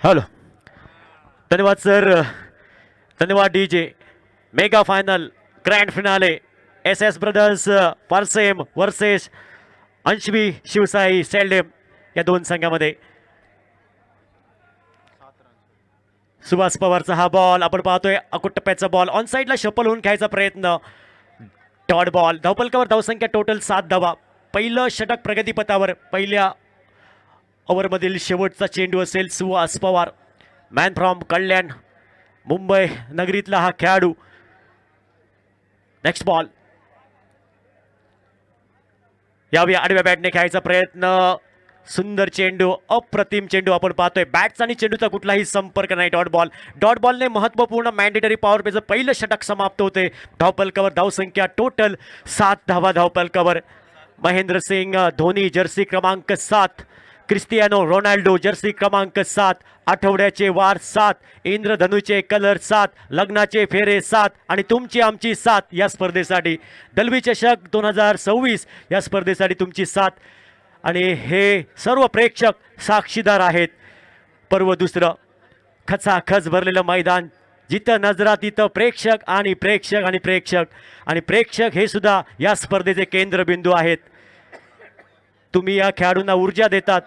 Hello. धन्यवाद sir. धन्यवाद DJ. Mega final grand finale S S brothers पारसेम versus Anshvi Shivsai सेल्डेम या दोन संघामध्ये. सुभाष पवारचा हा बॉल आपण पाहतोय. अकुटप्प्याचा बॉल ऑन साईडला शपल होऊन खेळायचा प्रयत्न. Dot ball. धावपलकावर धावसंख्या टोटल 7 धावा. पहिलं षटक प्रगतीपथावर. पहिल्या ओव्हरमधील शेवटचा चेंडू असेल सुहास पवार, मॅन फ्रॉम कल्याण मुंबई नगरीतला हा खेळाडू. Next ball. यावेळी आडव्या बॅटने खेळायचा प्रयत्न. सुंदर चेंडू, अप्रतिम चेंडू आपण पाहतोय. बॅटचा आणि चेंडूचा कुठलाही संपर्क नाही. Dot ball. डॉट बॉलने महत्वपूर्ण मॅन्डेटरी पॉवर प्लेचं पहिलं षटक समाप्त होते. धावपलकावर धावसंख्या टोटल 7 धावा धावपलकावर. महेंद्र सिंग धोनी जर्सी क्रमांक 7, क्रिस्टियानो रोनाल्डो जर्सी क्रमांक 7, आठवड्याचे वार 7, इंद्रधनुचे कलर 7, लग्नाचे फेरे 7 आणि तुमची आमची 7 या स्पर्धेसाठी. दलवी चषक 2026 या स्पर्धेसाठी तुमची 7 आणि हे सर्व प्रेक्षक साक्षीदार आहेत. पर्व दुसरं. खचाखच भरलेलं मैदान. जिथं नजरा तिथं प्रेक्षक आणि प्रेक्षक आणि प्रेक्षक आणि प्रेक्षक हे सुद्धा या स्पर्धेचे केंद्रबिंदू आहेत. तुम्ही या खेळाडूंना ऊर्जा देतात,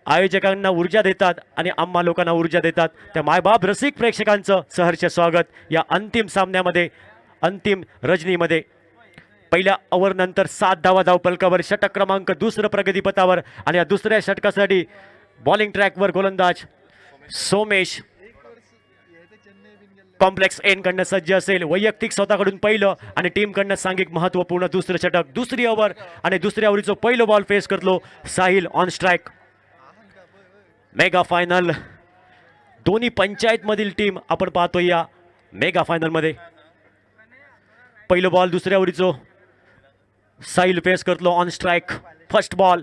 आयोजकांना ऊर्जा देतात आणि आम्हा लोकांना ऊर्जा देतात. त्या मायबाप रसिक प्रेक्षकांचं सहर्ष स्वागत या अंतिम सामन्यामध्ये, अंतिम रजनीमध्ये. पहिल्या ओव्हरनंतर 7 धावा धावपलकावर. षटक क्रमांक दुसरं प्रगतीपथावर आणि या दुसऱ्या षटकासाठी बॉलिंग ट्रॅकवर गोलंदाज सोमेश कॉम्प्लेक्स एन कडनं सज्ज असेल. वैयक्तिक स्वतःकडून पहिलं आणि टीम कडनं सांघिक महत्वपूर्ण दुसरं षटक. दुसरी ओव्हर आणि दुसऱ्या ओव्हरीचं पहिलं बॉल फेस करतो Sahil on strike. Mega final दोन्ही पंचायत मधील टीम आपण पाहतोय या मेगा फायनल मध्ये. पहिलं बॉल दुसऱ्या ओव्हरीचं साहिल फेस करतो ऑन स्ट्राईक. First ball.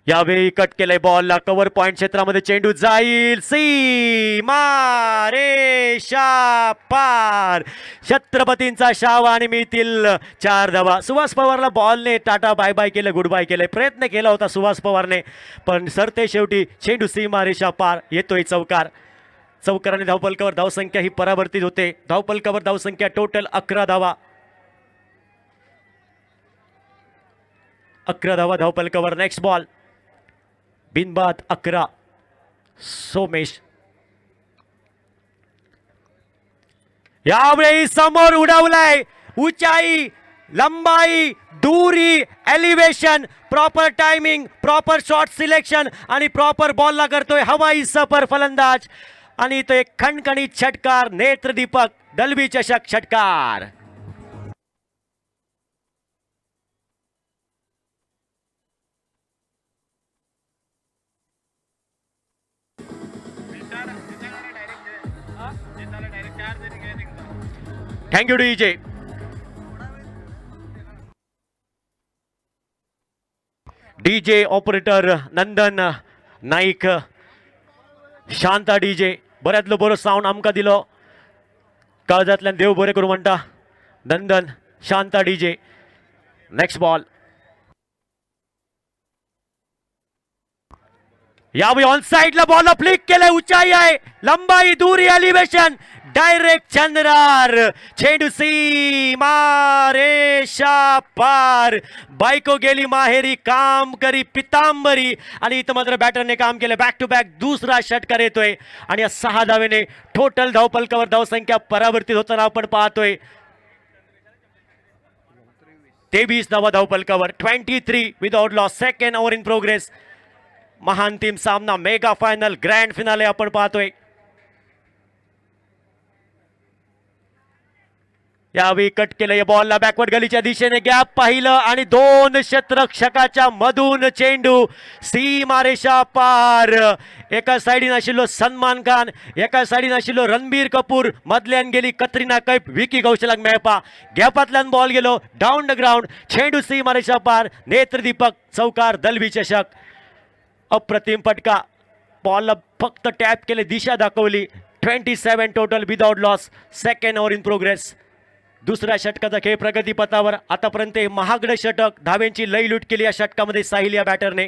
यावेळी कट केलंय बॉलला. कव्हर पॉइंट क्षेत्रामध्ये चेंडू जाईल. रेषा पार. छत्रपतींचा शावा आणि मिळतील 4 धावा. सुहास पवारला बॉलने टाटा बाय बाय केलं, गुड बाय केलंय. प्रयत्न केला होता सुहास पवारने पण सरते शेवटी चेंडू रेषा पार. येतोय चौकार. चौकाराने धावपलकावर धावसंख्या ही परावर्तित होते. धावपलकावर धावसंख्या टोटल 11 धावा. 11 धावा धावपलकावर. Next ball. बिनबाद 11. सोमेश यावेळी समोर उडवलाय. उंचाई, लंबाई, दूरी, elevation, proper timing, proper shot selection आणि प्रॉपर बॉलला करतोय हवाई सफर फलंदाज आणि तो एक खणखणीत षटकार. नेत्रदीपक दलवी चषक षटकार. Thank you DJ. DJ operator Nandan Naik. Shanta DJ. बऱ्यातलं बरं साऊंड आमका दिलं. काळजातल्यान देव बरे करू म्हणता Nandan. Shanta DJ. Next ball. यावेळी ऑन साइडला बॉल फ्लिक केलाय. उंचाई आहे, लंबाई, दूरी, एलिव्हेशन, डायरेक्ट चंद्रार. चेंडू रेषा पार. बायको गेली माहेरी, काम करी पितांबरी आणि इथं मात्र बॅटरने काम केलं. बॅक टू बॅक दुसरा षटकार येतोय आणि या 6 धावेने टोटल धावपलकावर धावसंख्या परावर्तित होताना आपण पाहतोय. 23 धावा धावपलकावर. 23 without loss. Second over in progress. महांतिम सामना मेगा फायनल ग्रँड फिनाले आपण पाहतोय. यावेळी कट केलं या बॉलला. बॅकवर्ड गलीच्या दिशेने गॅप पाहिलं आणि 2 क्षेत्ररक्षकाच्या मधून चेंडू सीमारेषा पार. एका साइडीन आशिल्लो सलमान खान, एका साइडीन आशिल्लो रणबीर कपूर, मधल्यान गेली कतरिना कैफ, विकी कौशलाक मेळपा. गॅपातल्यान बॉल गेलो डाऊन द ग्राउंड. चेंडू सीमारेषा पार. नेत्रदीपक चौकार. दलवी चषक. अप्रतिम फटका. बॉलला फक्त टॅप केले, दिशा दाखवली. 27 total without loss. Second over in progress. दुसऱ्या षटकाचा खेळ प्रगतीपथावर. आतापर्यंत महागडं षटक, धाव्यांची लई लूट केली या षटकामध्ये साहिल या बॅटरने.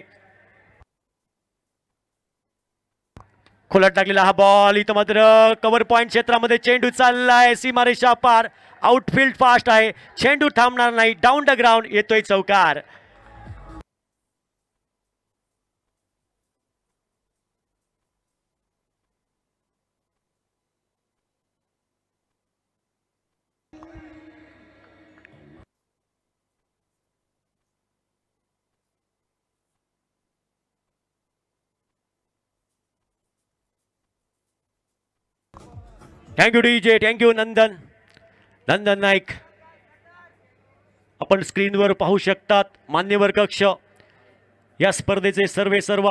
खोलात टाकलेला हा बॉल इथं मात्र कव्हर पॉइंट क्षेत्रामध्ये चेंडू चाललाय सीमारेषा पार. आउटफील्ड फास्ट आहे, चेंडू थांबणार नाही. डाऊन द ग्राउंड येतोय चौकार. Thank you DJ, thank you Nandan Naik. आपण स्क्रीनवर पाहू शकतात मान्यवर कक्ष या स्पर्धेचे सर्व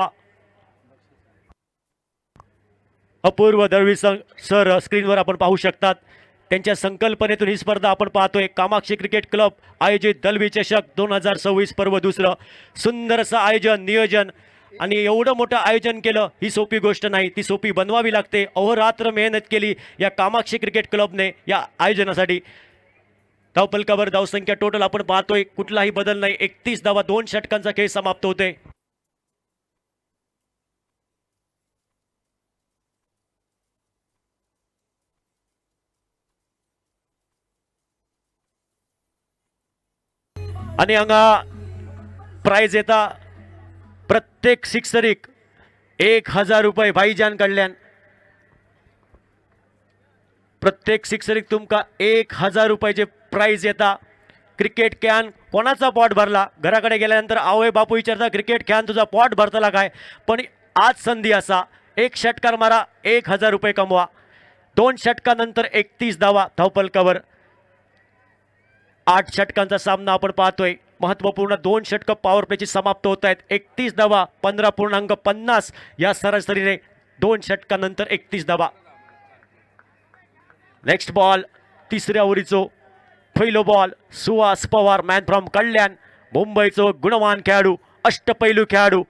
अपूर्व दळवी सर स्क्रीनवर आपण पाहू शकतात. त्यांच्या संकल्पनेतून ही स्पर्धा आपण पाहतोय. कामाक्षी क्रिकेट क्लब आयोजित दलवी चषक 2026 पर्व दुसरं. सुंदर असं आयोजन नियोजन आणि एवढं मोठं आयोजन केलं ही सोपी गोष्ट नाही, ती सोपी बनवावी लागते. अहोरात्र मेहनत केली या कामाक्षी क्रिकेट क्लबने या आयोजनासाठी. धावफलकावर धावसंख्या टोटल आपण पाहतोय कुठलाही बदल नाही. 31 धावा 2 षटकांचा खेळ समाप्त होतोय. आणि हांगा प्राइज येता प्रत्येक सिक्सरीक 1000 रुपये भाईजान कडल्यान. प्रत्येक सिक्सरीक तुमका 1000 रुपयाचे प्राइज येता. क्रिकेट कॅन कोणाचा पॉट भरला घराकडे गेल्यानंतर आवय बापू विचारता क्रिकेट कॅन तुझा पॉट भरतला काय. पण आज संधी असा, एक षटकार मारा 1000 रुपये कमवा. 2 षटकानंतर 31 धावा धावफलकावर. 8 षटकांचा सामना आपण पाहतोय. महत्वपूर्ण 2 षटक पॉवर प्लेची समाप्त होत आहेत. 31 धावा 15.50 या सरासरीने 2 षटकानंतर 31 धावा. नेक्स्ट बॉल तिसऱ्या ओव्हरीचो पहिलो ball. Suhas Pawar man from Kalyan, मुंबईचो गुणवान खेळाडू, अष्टपैलू खेळाडू.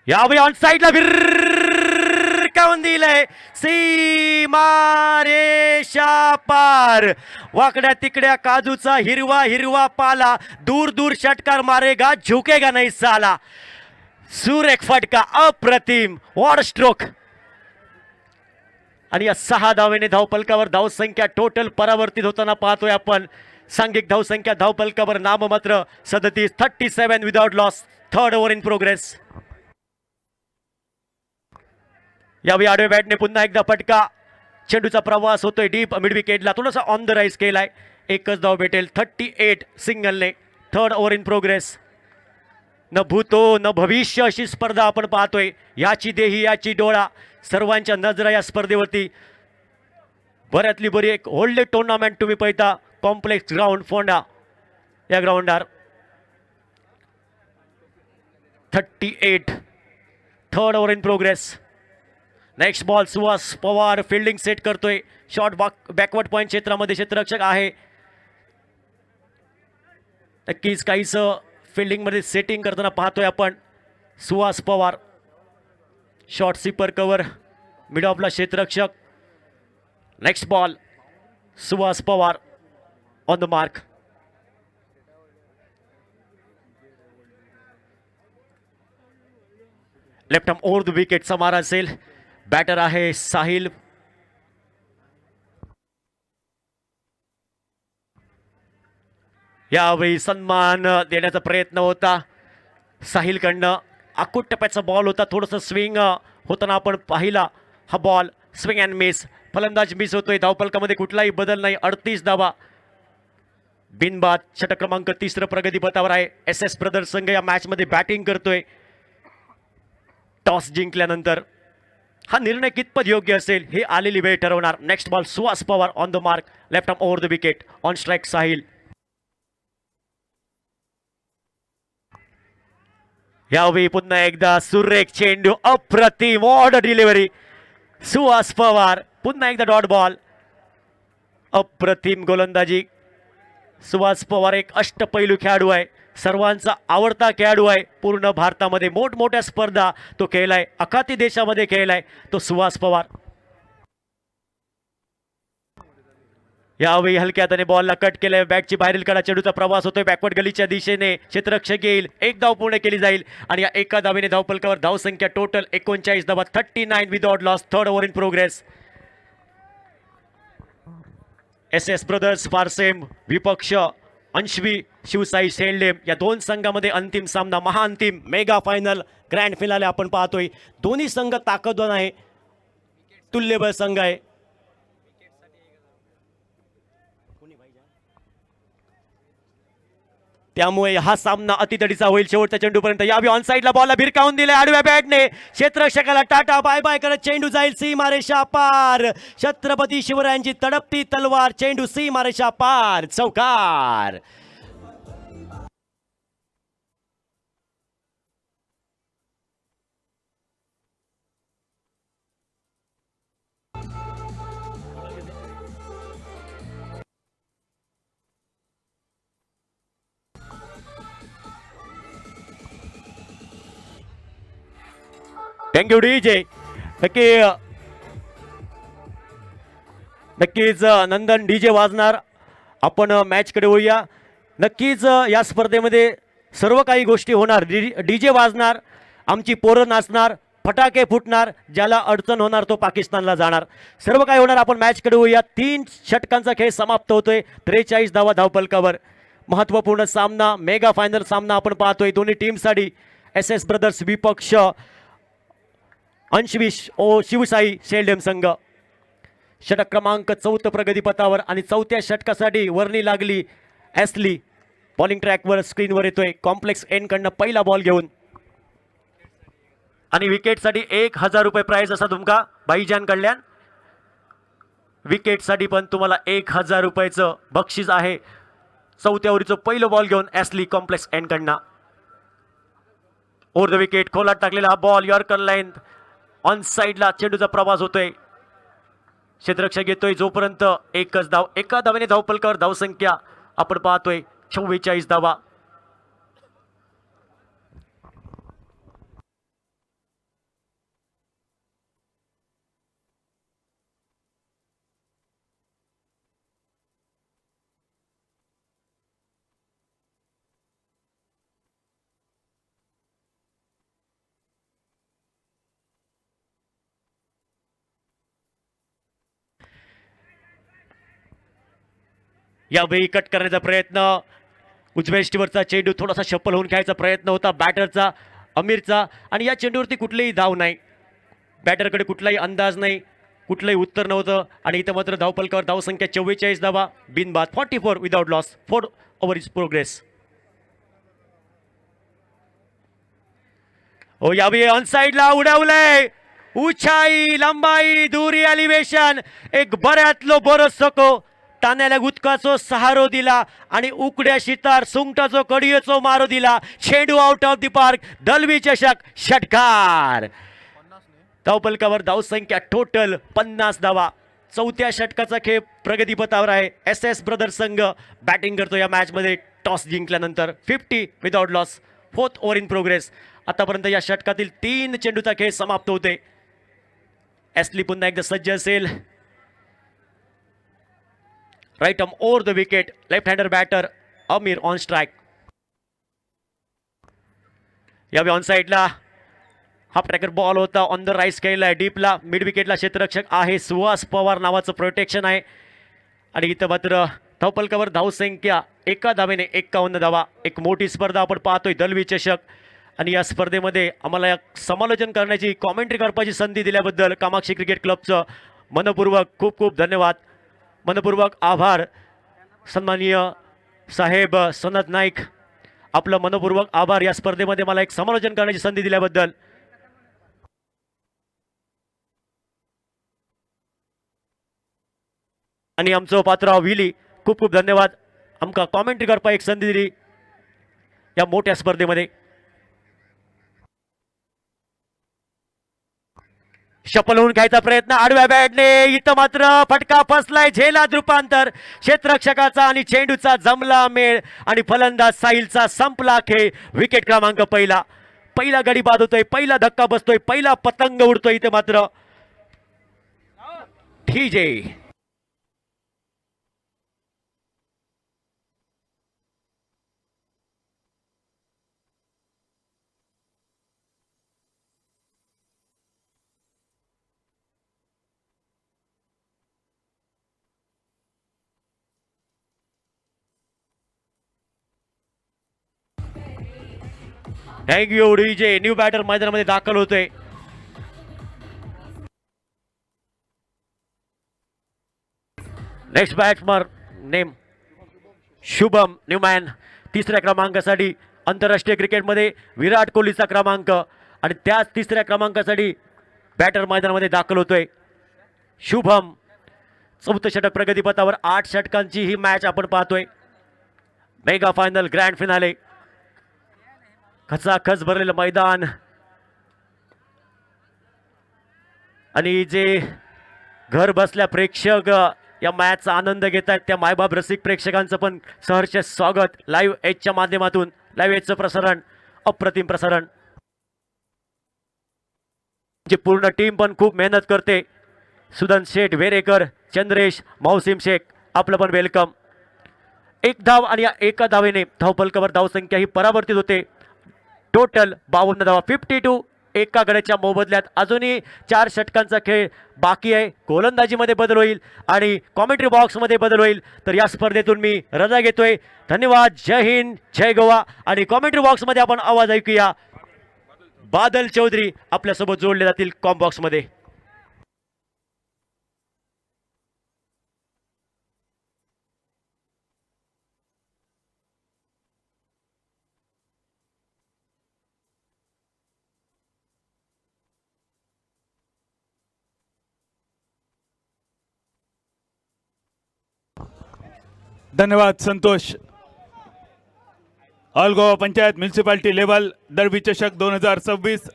यावेळी ऑन साईडला भिरकावून दिलंय सीमारेषा पार. वाकड्या तिकड्या काजूचा हिरवा हिरवा पाला, दूर दूर षटकार मारेगा झुकेगा नहीं साला. सुरेख फटका, अप्रतिम, वॉट स्ट्रोक. आणि या 6 धावेने धावफलकावर धावसंख्या टोटल परावर्तित होताना पाहतोय आपण. सांघिक धावसंख्या धावफलकावर नाममात्र 37 without loss. Third over in progress. यावेळी आडव्या बॅटने पुन्हा एकदा फटका. चेंडूचा प्रवास होतोय डीप मिड विकेटला, थोडासा ऑन द राईज केलाय. एकच धाव भेटेल 38 सिंगलने. Third over in progress. न भूतो न भविष्य अशी स्पर्धा आपण पाहतोय. याची देही याची डोळा, सर्वांच्या नजरा या स्पर्धेवरती. बऱ्यातली बरी एक होल्ड टुर्नामेंट तुम्ही पळता कॉम्प्लेक्स ग्राउंड फोंडा या ग्राउंडार. 38. Third over in progress. Next ball Suhas Pawar fielding set करतोय. शॉर्ट बॅकवर्ड पॉइंट क्षेत्रामध्ये क्षेत्ररक्षक आहे. नक्कीच काहीच फिल्डिंगमध्ये सेटिंग करताना पाहतोय आपण Suhas Pawar. Short sweeper cover mid ऑफला क्षेत्ररक्षक. Next ball Suhas Pawar on the mark. Left arm over the विकेटचा मारा असेल. बॅटर आहे साहिल. यावेळी सन्मान देण्याचा प्रयत्न होता साहिलकडनं. आखूट टप्प्याचा बॉल होता, थोडंसं स्विंग होताना आपण पाहिला. हा बॉल स्विंग अँड मिस, फलंदाज मिस होतोय. धावफलकामध्ये कुठलाही बदल नाही. 38 धावा बिनबाद. षटक क्रमांक 3 प्रगतीपथावर आहे. SS ब्रदर्स संघ या मॅचमध्ये बॅटिंग करतोय. टॉस जिंकल्यानंतर हा निर्णय कितपत योग्य असेल हे आलेली वेळ ठरवणार. Next ball Suhas Pawar on the mark. Left arm over the wicket. On strike Sahil. यावेळी पुन्हा एकदा सुरेख चेंडू, अप्रतिम ऑर्डर डिलिव्हरी. सुहास पवार पुन्हा एकदा डॉट बॉल. अप्रतिम गोलंदाजी. सुहास पवार एक अष्टपैलू खेळाडू आहे, सर्वांचा आवडता खेळाडू आहे. पूर्ण भारतामध्ये मोठमोठ्या स्पर्धा तो खेळलाय, अखाती देशामध्ये खेळलाय तो सुहास पवार. यावेळी हलक्या हाताने बॉलला कट केलंय. बॅटची बाहेरील कडा चेंडूचा प्रवास होतोय बॅकवर्ड गलीच्या दिशेने. क्षेत्ररक्षक येईल, एक धाव पूर्ण केली जाईल आणि या एका धावेने धावफलकावर धावसंख्या टोटल 39 धावा, 39 without loss. Third over in progress. SS brothers फारसेम विपक्ष अंशवी शिवसाई शेंडेम या दोन संघामध्ये अंतिम सामना, महाअंतिम मेगा फायनल ग्रँड फिनाले आपण पाहतोय. दोन्ही संघ ताकदवान आहे, तुल्यबळ संघ आहे. त्यामुळे हा सामना अतितडीचा होईल शेवटच्या चेंडूपर्यंत. यावी ऑन साईडला बॉलला भिरकावून दिले आडव्या बॅटने. क्षेत्ररक्षकाला टाटा बाय बाय करत चेंडू जाईल सीमारेषा पार. छत्रपती शिवरायांची तडपती तलवार, चेंडू सीमारेषा पार, चौकार. Thank you DJ. नक्कीच नंदन डीजे वाजणार. आपण मॅचकडे होऊया. नक्कीच या स्पर्धेमध्ये सर्व काही गोष्टी होणार. डीजे वाजणार, आमची पोरं नाचणार, फटाके फुटणार, ज्याला अडचण होणार तो पाकिस्तानला जाणार. सर्व काही होणार. आपण मॅचकडे होऊया. 3 षटकांचा खेळ समाप्त होतोय. 43 धावा धावफलकावर. महत्त्वपूर्ण सामना, मेगा फायनल सामना आपण पाहतोय दोन्ही टीमसाठी. SS ब्रदर्स विपक्ष अंशवी शिवसाई शेल्डेम संघ. षटक क्रमांक 4 प्रगतीपथावर आणि 4थ्या षटकासाठी वर्णी लागली. एस्ली बॉलिंग ट्रॅकवर स्क्रीनवर येतोय कॉम्प्लेक्स एंड कडनं पहिला बॉल घेऊन. आणि विकेटसाठी 1000 रुपये प्राइज असा तुमका भाईजान कल्याण. विकेटसाठी पण तुम्हाला 1000 रुपयाचं बक्षीस आहे. 4थ्या ओव्हरीचं पहिलं बॉल घेऊन एस्ली कॉम्प्लेक्स एंड कडनं. ओव्हर द विकेट खोलात टाकलेला हा बॉल यॉर्कर लाईन ऑन साईडला चेंडूचा प्रवास होतोय. क्षेत्ररक्षक येतोय जोपर्यंत एकच धाव. एका धावेने धावफलकावर धावसंख्या आपण पाहतोय 44 धावा. यावेळी कट करण्याचा प्रयत्न, उजव्या स्टीवरचा चेंडू थोडासा शफल होऊन खेळायचा प्रयत्न होता बॅटरचा अमीरचा. आणि या चेंडूवरती कुठलीही धाव नाही, बॅटरकडे कुठलाही अंदाज नाही, कुठलंही उत्तर नव्हतं. आणि इथं मात्र धावफलकावर धावसंख्या 44 धावा, बिनबाद 44 without loss. 4 over is progress. हो यावेळी ऑन साईडला उडवलंय. उंचाई लंबाई दुरी एलिव्हेशन एक बऱ्यातलो बरं सको. तान्याला गुतकाचो सहारो दिला आणि उकड्या शितार सुंगटाचो कडीयेचो मारो दिला. चेंडू out of the park. Dalvi चषक षटकार. धावफलकावर धावसंख्या टोटल 50 धावा. 4थ्या षटकाचा खेळ प्रगतीपथावर आहे. SS ब्रदर्स संघ बॅटिंग करतो या मॅचमध्ये टॉस जिंकल्यानंतर. 50 without loss. 4th over in progress. आतापर्यंत या षटकातील 3 चेंडूचा खेळ समाप्त होते. एस्ली पुन्हा एकदा सज्ज असेल. Right arm over the wicket. Left hander batter Amir on strike. यावेळी ऑन साईडला हाफ ट्रॅकर बॉल होता. ऑन द राईस केला डीपला. मिड विकेटला क्षेत्ररक्षक आहे सुहास पवार नावाचं प्रोटेक्शन आहे. आणि इथं मात्र धावफलकावर धावसंख्या एका धावेने 51 धावा. एक मोठी स्पर्धा आपण पाहतोय दलवी चषक. आणि या स्पर्धेमध्ये आम्हाला समालोचन करण्याची, कॉमेंट्री करण्याची संधी दिल्याबद्दल कामाक्षी क्रिकेट क्लबचं मनपूर्वक खूप खूप धन्यवाद, मनपूर्वक आभार. सन्माननीय साहेब सनद नाईक, आपलं मनपूर्वक आभार या स्पर्धेमध्ये मला एक समालोचन करण्याची संधी दिल्याबद्दल. आणि आमचं पात्र विली खूप खूप धन्यवाद. आमका कॉमेंट्री करपा एक संधी दिली या मोठ्या स्पर्धेमध्ये. शपल होऊन घ्यायचा प्रयत्न आडव्या बॅटने. इथं मात्र फटका फसलाय. झेला रूपांतर क्षेत्ररक्षकाचा आणि चेंडूचा जमला मेळ आणि फलंदाज साहिलचा संपला खेळ. विकेट क्रमांक पहिला गडी बाद होतोय, पहिला धक्का बसतोय, पहिला पतंग उडतोय. इथे मात्र DJ thank you DJ. New batter मैदानामध्ये दाखल होतोय. Next batsman name Shubham Newman. तिसऱ्या क्रमांकासाठी आंतरराष्ट्रीय क्रिकेटमध्ये विराट कोहलीचा क्रमांक आणि त्याच तिसऱ्या क्रमांकासाठी बॅटर मैदानामध्ये दाखल होतोय शुभम. चौथं षटक प्रगतीपथावर. 8 षटकांची ही मॅच आपण पाहतोय. Mega final grand finale. खचाखच भरलेलं मैदान आणि जे घर बसल्या प्रेक्षक या मॅचचा आनंद घेत आहेत त्या मायबाप रसिक प्रेक्षकांचं पण सहर्ष स्वागत. लाईव्ह एजच्या माध्यमातून लाईव्ह एजचं प्रसारण, अप्रतिम प्रसारण. जे पूर्ण टीम पण खूप मेहनत करते. सुदन शेठ, वेरेकर, चंद्रेश, मौसिम शेख, आपलं पण वेलकम. एक धाव आणि या एका धावेने धावफलकावर धावसंख्या ही परावर्तित होते. टोटल 52 धावा. 52 एका गड्याच्या मोबदल्यात. अजूनही 4 षटकांचा खेळ बाकी आहे. गोलंदाजीमध्ये बदल होईल आणि कॉमेंट्री बॉक्समध्ये बदल होईल. तर या स्पर्धेतून मी रजा घेतोय. धन्यवाद. जय हिंद, जय गोवा. आणि कॉमेंट्री बॉक्समध्ये आपण आवाज ऐकूया. बादल चौधरी आपल्यासोबत जोडले जातील कॉम बॉक्समध्ये. धन्यवाद Santosh. All Goa panchayat municipality level Dalvi चषक 2026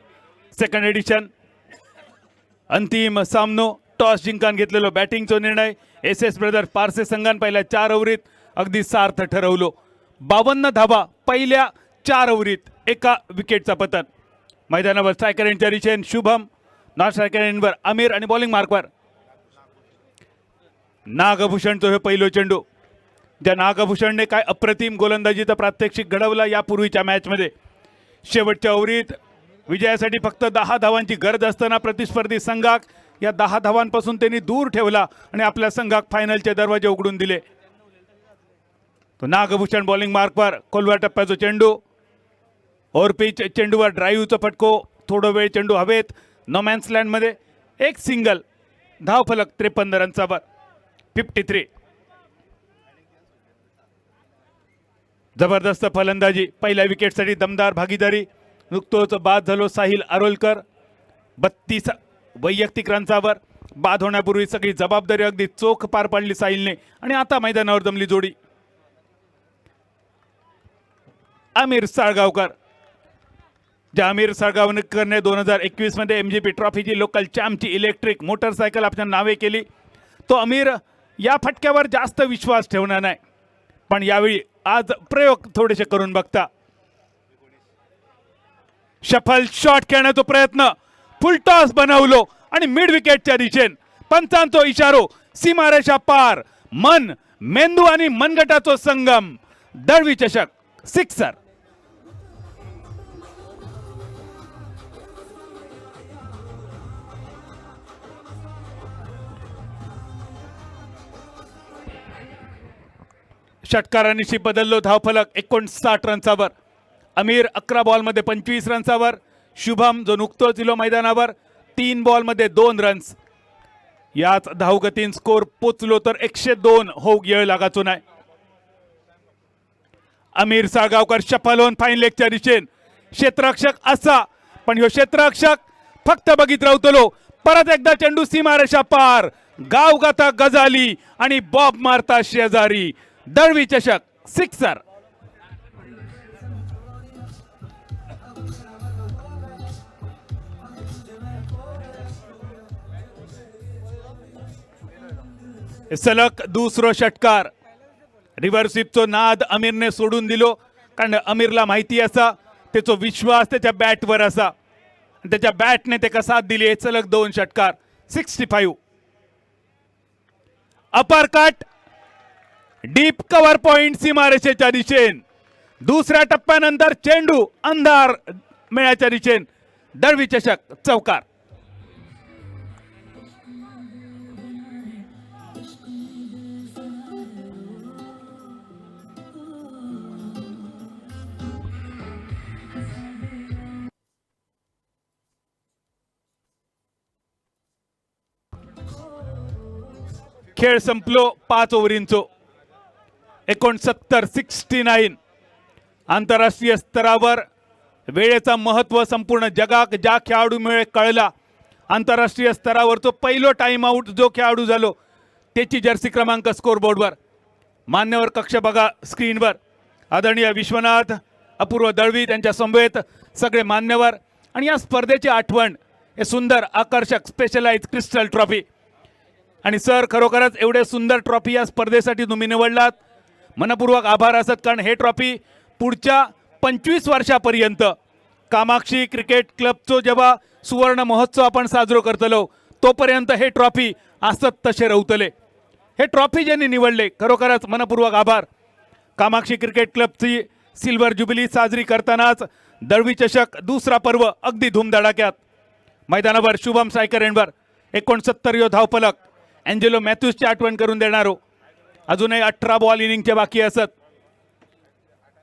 सेकंड एडिशन अंतिम सामनो. टॉस जिंकान घेतलेलो बॅटिंगचा निर्णय एस एस ब्रदर्स पारसे संघान पहिल्या 4 ओव्हरीत अगदी सार्थ ठरवलो. 52 धावा पहिल्या 4 ओव्हरीत, एका विकेटचा पतन. मैदानावर स्ट्रायकर एंडच्या दिशेने शुभम, नॉन स्ट्रायकर एंडवर आमिर आणि बॉलिंग मार्कवर नागभूषणचा हे पहिलो चेंडू. ज्या नागभूषणने काय अप्रतिम गोलंदाजीचा प्रात्यक्षिक घडवला यापूर्वीच्या मॅचमध्ये. शेवटच्या ओव्हरीत विजयासाठी फक्त 10 धावांची गरज असताना प्रतिस्पर्धी संघाक या 10 धावांपासून त्यांनी दूर ठेवला आणि आपल्या संघाक फायनलचे दरवाजे उघडून दिले. तो नागभूषण बॉलिंग मार्कवर कोलवा टप्प्याचा चेंडू. ओव्हरपिच चेंडूवर ड्राईव्हचा फटको. थोडा वेळ चेंडू हवेत. नोमॅन्स लँडमध्ये एक सिंगल. धावफलक 53 रन्सावर. 53. जबरदस्त फलंदाजी. पहिल्या विकेटसाठी दमदार भागीदारी. नुकतोच बाद झालो साहिल आरोलकर. 32 वैयक्तिक रन्सावर. बाद होण्यापूर्वी सगळी जबाबदारी अगदी चोख पार पाडली साहिलने आणि आता मैदानावर जमली जोडी. आमिर साळगावकर. ज्या आमिर साळगावकरने 2021 मध्ये MGP ट्रॉफीची लोकल चॅम्पची इलेक्ट्रिक मोटरसायकल आपल्या नावे केली. तो आमिर या फटक्यावर जास्त विश्वास ठेवणार नाही, पण यावेळी आज प्रयोग थोडेसे करून बघता. शफल शॉट खेळण्याचा प्रयत्न. फुल टॉस बनवलो आणि मिड विकेटच्या दिशेन पंचांचो इशारो. सीमारेषा पार. मन, मेंदू आणि मनगटाचो संगम. दळवी चषक. सिक्सर. षटकारांनिशी बदललो धावफलक 59 रन्सावर. आमिर 11 बॉलमध्ये 25 रन्सावर. शुभम जो नुकतोच इलो मैदानावर 3 बॉलमध्ये 2 रन्स. याच धावगतीन स्कोर पोचलो तर 102 होऊ येळ लागाचो नाही. आमिर साळगावकर शफल होऊन फाईन लेगच्या दिशेन. क्षेत्ररक्षक असा, पण ह्यो क्षेत्ररक्षक फक्त बघित रावतलो. परत एकदा चेंडू सीमारेषा पार. गावगाता गजाली आणि बॉब मारता शेजारी. दळवी चषक. सिक्सर. सलग दुसरो षटकार. रिव्हर्सिपचो नाद आमिरने सोडून दिलो, कारण आमिरला माहिती असा त्याचा विश्वास त्याच्या बॅटवर असा. त्याच्या बॅटने त्याका साथ दिली. सलग 2 षटकार. 65. Upper cut. Deep cover point सीमारेषेच्या दिशेन. दुसऱ्या टप्प्यानंतर चेंडू अंधार मेळ्याच्या दिशेन. दळवी चषक. चौकार. खेळ संपलो 5 ओव्हरींचो 69 आंतरराष्ट्रीय स्तरावर वेळेचा महत्व संपूर्ण जगाक ज्या खेळाडूमुळे कळला आंतरराष्ट्रीय स्तरावरचो पहिलो टाइम आउट जो खेळाडू झालो त्याची जर्सी क्रमांक स्कोरबोर्डवर मान्यवर कक्ष बघा स्क्रीनवर आदरणीय विश्वनाथ अपूर्व दळवी त्यांच्या समवेत सगळे मान्यवर आणि या स्पर्धेची आठवण हे सुंदर आकर्षक स्पेशलाइज क्रिस्टल ट्रॉफी आणि सर खरोखरच एवढे सुंदर ट्रॉफी या स्पर्धेसाठी तुम्ही निवडलात मनपूर्वक आभार असत कारण हे ट्रॉफी पुढच्या 25 वर्षापर्यंत कामाक्षी क्रिकेट क्लबचो जेव्हा सुवर्ण महोत्सव आपण साजरो करतलो तोपर्यंत हे ट्रॉफी असत तसे रवतले हे ट्रॉफी ज्यांनी निवडले खरोखरच मनपूर्वक आभार कामाक्षी क्रिकेट क्लबची सिल्वर जुबिली साजरी करतानाच दळवी चषक दुसरा पर्व अगदी धूमधडाक्यात मैदानावर शुभम सायकर यांवर 69 धावफलक अँजेलो मॅथ्यूजची आठवण करून देणारो अजूनही 18 बॉल इनिंगचे बाकी असत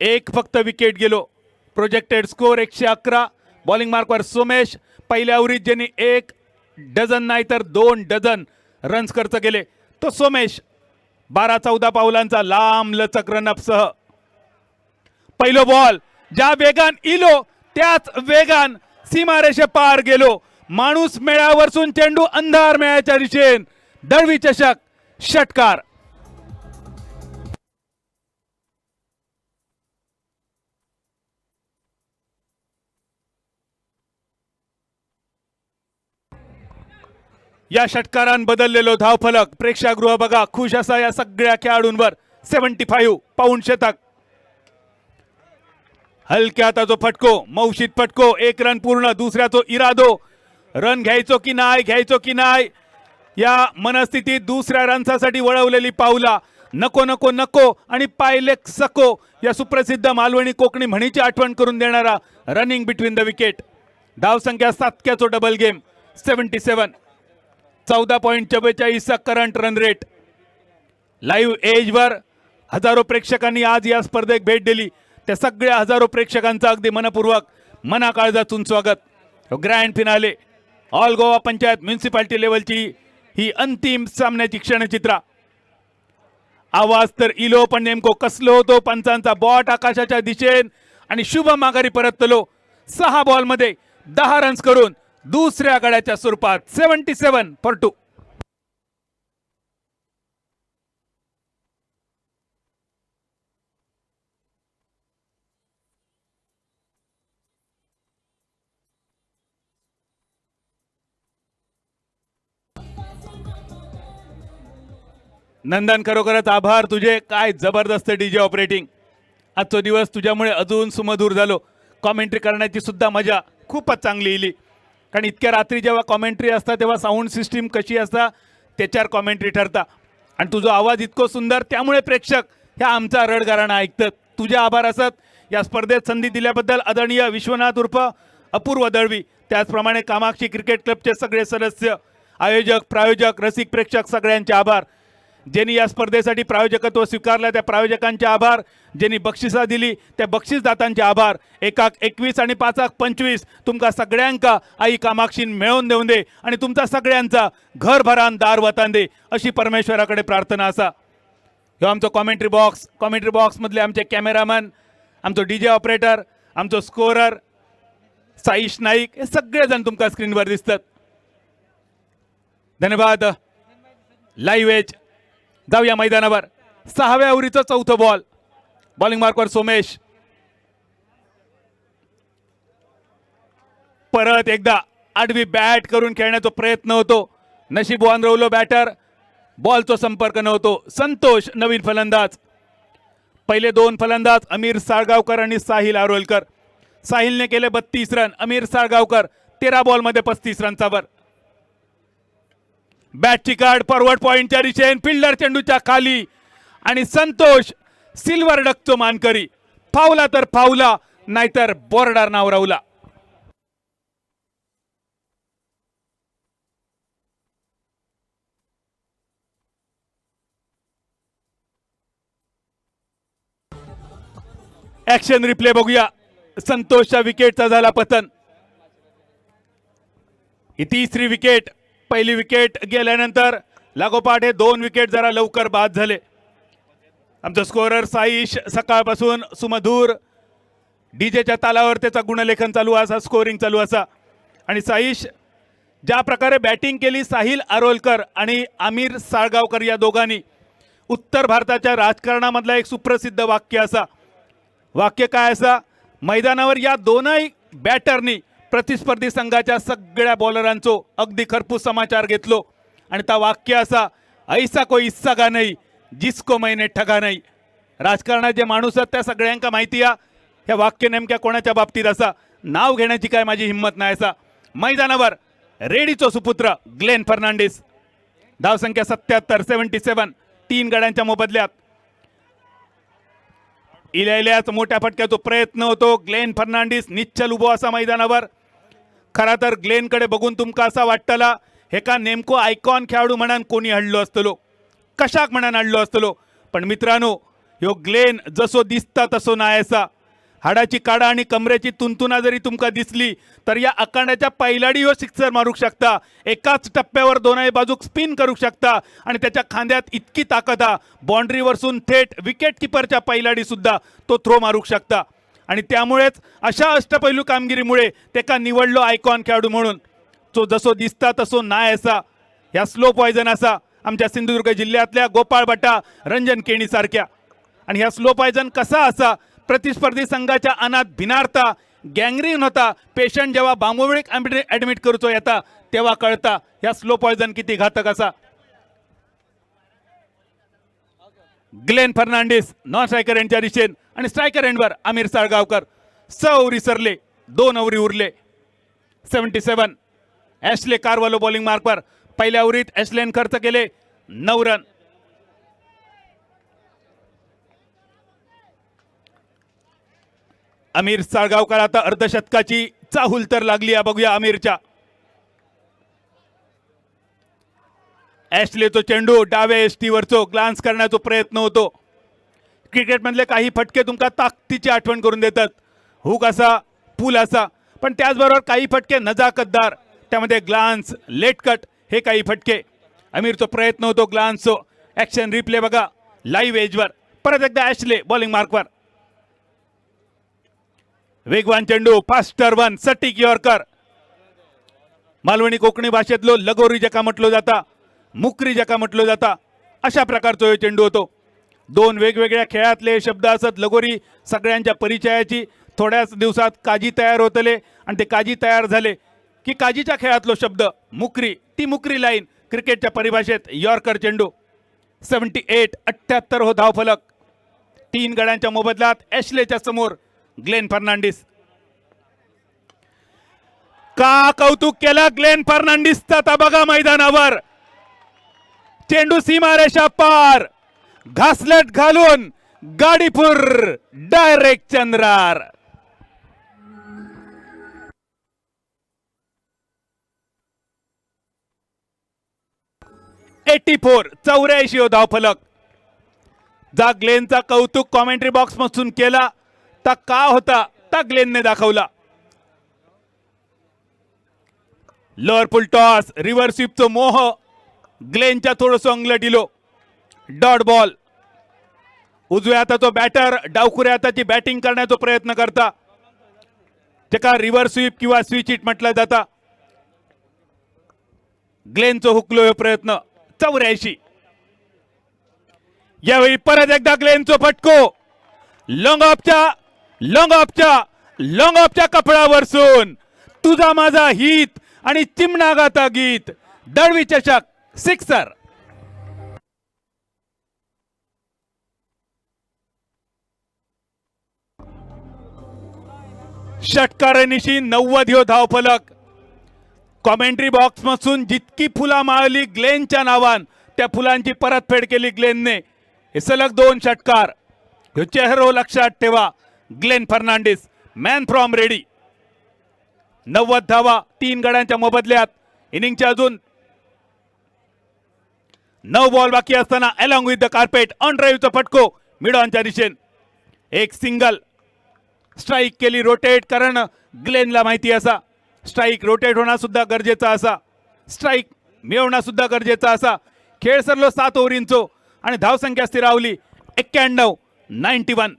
एक फक्त विकेट गेलो प्रोजेक्टेड स्कोर 111 बॉलिंग मार्कवर सोमेश पहिल्या ओव्हरीत ज्यांनी 1 डझन नाही तर 2 डझन रन्स खर्च केले तो सोमेश 12-14 पावलांचा लांब लचक रनअपसह पहिलो बॉल ज्या वेगान इलो त्याच वेगान सीमारेषे पार गेलो माणूस मेळ्यावरसून चेंडू अंधार मेळ्याच्या दिशेन दळवी चषक षटकार या षटकारान बदललेलो धावफलक प्रेक्षागृह बघा खुश असा या सगळ्या खेळाडूंवर 75 पाऊंड शतक हलक्याचा जो फटको मौशीत फटको 1 रन पूर्ण दुसऱ्याचो इरादो रन घ्यायचो की नाही या मनस्थितीत दुसऱ्या रनसाठी वळवलेली पावला नको नको नको आणि पायले सको या सुप्रसिद्ध मालवणी कोकणी म्हणीची आठवण करून देणारा रनिंग बिटवीन द विकेट धावसंख्या 7 double game 77 14.44 current run rate live एजवर हजारो प्रेक्षकांनी आज या स्पर्धेक भेट दिली त्या सगळ्या हजारो प्रेक्षकांचं अगदी मनपूर्वक मनाकाळजातून स्वागत grand finale all Goa panchayat municipality लेवलची ही अंतिम सामन्याची क्षणचित्रा आवाज तर इलो पण नेमको कसलो होतो पंचांचा बॉट आकाशाच्या दिशेन आणि शुभ माघारी परतलो 6 बॉलमध्ये 10 रन्स करून दुसऱ्या गड्याच्या स्वरूपात 77 फॉर 2 नंदन खरोखरच आभार तुझे काय जबरदस्त डीजे ऑपरेटिंग आजचा दिवस तुझ्यामुळे अजून सुमधूर झालो कॉमेंट्री करण्याची सुद्धा मजा खूपच चांगली इली कारण इतक्या रात्री जेव्हा कॉमेंट्री असता तेव्हा साऊंड सिस्टीम कशी असता त्याच्यावर कॉमेंट्री ठरता आणि तुझा आवाज इतको सुंदर त्यामुळे प्रेक्षक ह्या आमचा रडगाराणा ऐकतात तुझे आभार असत या स्पर्धेत संधी दिल्याबद्दल आदरणीय विश्वनाथ उर्फ अपूर्व दळवी त्याचप्रमाणे कामाक्षी क्रिकेट क्लबचे सगळे सदस्य आयोजक प्रायोजक रसिक प्रेक्षक सगळ्यांचे आभार ज्यांनी या स्पर्धेसाठी प्रायोजकत्व स्वीकारलं त्या प्रायोजकांचे आभार ज्यांनी बक्षिसा दिली त्या बक्षीसदातांचे आभार 1-21 आणि 5-25 तुमका सगळ्यांका आई कामाक्षीन मिळवून देऊन दे आणि तुमचा सगळ्यांचा घर भरान दार वतान दे अशी परमेश्वराकडे प्रार्थना असा ह्यो आमचो कॉमेंट्री बॉक्स मधले आमचे कॅमेरामॅन आमचो डीजे ऑपरेटर आमचो स्कोरर साईश नाईक हे सगळेजण तुमका स्क्रीनवर दिसतात धन्यवाद लाईव्ह एज जाऊया मैदानावर 6व्या ओव्हरीचा 4था बॉल बॉलिंग मार्कवर सोमेश परत एकदा आडवी बॅट करून खेळण्याचा प्रयत्न होतो नशीब वानरवलो बॅटर बॉलचा संपर्क नव्हतो संतोष नवीन फलंदाज पहिले 2 फलंदाज अमीर साळगावकर आणि साहिल आरोलकर साहिलने केले 32 रन अमीर साळगावकर 13 बॉलमध्ये 35 रनचा वर बॅटची कार्ड फॉरवर्ड पॉइंटच्या दिशेने फिल्डर चेंडूच्या खाली आणि संतोष सिल्वर डकचो मानकरी फावला तर फावला नाहीतर बॉर्डर नावरवला ऍक्शन रिप्ले बघूया संतोषच्या विकेटचा झाला पतन ही 3री विकेट पहिली विकेट गेल्यानंतर लागोपाठ हे 2 विकेट जरा लवकर बाद झाले. आमचा स्कोरर साईश सकाळपासून सुमधूर डीजेच्या तालावर त्याचा गुणलेखन चालू असा, स्कोरिंग चालू असा. आणि साईश ज्या प्रकारे बॅटिंग केली साहिल आरोलकर आणि आमिर साळगावकर या दोघांनी, उत्तर भारताच्या राजकारणामधला एक सुप्रसिद्ध वाक्य असा, वाक्य काय असा, मैदानावर या दोनही बॅटरनी प्रतिस्पर्धी संघाच्या सगळ्या बॉलरांचो अगदी खरपूस समाचार घेतलो. आणि त्या वाक्य असा, ऐसा कोई सगा नाही जिसको मैंने ठगा नाही. राजकारणात जे माणूस आहेत त्या सगळ्यांका माहिती आहे हे वाक्य नेमक्या कोणाच्या बाबतीत असा, नाव घेण्याची काय माझी हिंमत नाही असा. मैदानावर रेडीचो सुपुत्र ग्लेन फर्नांडिस, धावसंख्या 77 3 गड्यांच्या मोबदल्यात. इल्याच मोठ्या फटक्याचा प्रयत्न होतो. ग्लेन फर्नांडिस निश्चल उभो असा मैदानावर. खरा तर ग्लेनकडे बघून तुमका असा वाटतला हे का नेमको आयकॉन खेळाडू म्हणून कोणी हाडलो असतलो, कशाक म्हणून हाडलो असतलो. पण मित्रांनो, ह्यो ग्लेन जसो दिसता तसो नाही असा. हाडाची काडा आणि कमरेची तुंतुना जरी तुमका दिसली तर या आखाड्याच्या पैलाडी ह्यो सिक्सर मारू शकता. एकाच टप्प्यावर दोनही बाजूक स्पिन करू शकता. आणि त्याच्या खांद्यात इतकी ताकद हा, बाउंड्रीवरसून थेट विकेट किपरच्या पैलाडी सुद्धा तो थ्रो मारू शकता. आणि त्यामुळेच अशा अष्टपैलू कामगिरीमुळे त्याका निवडलो आयकॉन खेळाडू म्हणून. तो जसो दिसता तसो नाय असा, ह्या स्लो पॉयझन असा आमच्या सिंधुदुर्ग जिल्ह्यातल्या गोपाळ बटा, रंजन केणी सारख्या. आणि ह्या स्लो पॉयझन कसा असा, प्रतिस्पर्धी संघाच्या अनात भिनारता, गँग्रीन होता. पेशंट जेव्हा बांबोविळीक ॲडमिट करतो येता तेव्हा कळता ह्या स्लो पॉयझन किती घातक असा. ग्लेन फर्नांडिस नॉन स्ट्रायकर एंडच्या दिशेन आणि स्ट्रायकर एंडवर आमिर साळगावकर. 6 ओव्हरी सरले, 2 ओव्हरी उरले. 77 ॲशले कारवालो बॉलिंग मार्कवर. पहिल्या ओव्हरीत ॲशलेन खर्च केले 9 रन. आमिर साळगावकर आता अर्धशतकाची चाहूल तर लागली आहे, बघूया आमिरच्या. ॲशलेचो चेंडू डाव्या एसटीवरचो ग्लान्स करण्याचा प्रयत्न होतो. क्रिकेटमधले काही फटके तुमका ताकदीची आठवण करून देतात, हुक असा, पूल असा. पण त्याचबरोबर काही फटके नजाकतदार, त्यामध्ये ग्लान्स, लेट कट हे काही फटके. आमिरचा प्रयत्न होतो ग्लान्सचो. ॲक्शन रिप्ले बघा लाईव्ह एजवर. परत एकदा ॲशले बॉलिंग मार्कवर. वेगवान चेंडू, फास्टर वन, सटीक यॉर्कर. मालवणी कोकणी भाषेतलो लगोरी जका म्हटलो जाता, मुकरी जका म्हटलो जाता, अशा प्रकारचा हे चेंडू होतो. 2 वेगवेगळ्या खेळातले शब्द असत. लगोरी सगळ्यांच्या परिचयाची. थोड्याच दिवसात काजी तयार होतले आणि ते काजी तयार झाले की काजीच्या खेळातलो शब्द मुकरी, ती मुकरी लाईन क्रिकेटच्या परिभाषेत यॉर्कर चेंडू. 78 हो धावफलक. 3 गड्यांच्या मोबदल्यात ॲशलेच्या समोर ग्लेन फर्नांडिस. का कौतुक केला ग्लेन फर्नांडिसचा आता बघा मैदानावर. चेंडू सीमारेषा पार, घासलट घालून गाडीपूर डायरेक्ट चंद्रार. '84 84 हो धावफलक. जा ग्लेनचा कौतुक कॉमेंट्री बॉक्स मधून केला ता का होता ता ग्लेनने दाखवला. लोअर फुल टॉस, रिव्हर स्वीपचं मोह ग्लेनच्या थोडंसं अंगलटिलो. Dot ball. उजव्या हाताचा बॅटर डावखुऱ्या हाताची बॅटिंग करण्याचा प्रयत्न करता, त्याका रिव्हर स्वीप किंवा स्विच हिट म्हटलं जाता. ग्लेनचं हुकलो हे प्रयत्न. 84. यावेळी परत एकदा ग्लेनचं फटको. लॉंग ऑफच्या कपडावरसून तुझा माझा हित आणि चिमणा गाता गीत. दळवी चषक सिक्सर. षटकारानिशी 90 हो धावफलक. कॉमेंट्री बॉक्स मधून जितकी फुला माळली ग्लेनच्या नावान त्या फुलांची परतफेड केली ग्लेनने. हे सलग 2 षटकार. ह्यो चेहरो लक्षात ठेवा. Glenn Fernandes man from Redi. 90 धावा 3 गड्यांच्या मोबदल्यात. इनिंगच्या अजून 9 बॉल बाकी असताना along with the carpet on ड्राईव्हचा फटको मिड ऑनच्या दिशेन. एक सिंगल. स्ट्राईक केली रोटेट, कारण ग्लेनला माहिती असा स्ट्राईक रोटेट होणं सुद्धा गरजेचा असा, स्ट्राईक मिळवणं सुद्धा गरजेचा असा. खेळ सरलो 7 ओव्हरींचो आणि धावसंख्या स्थिरावली 91.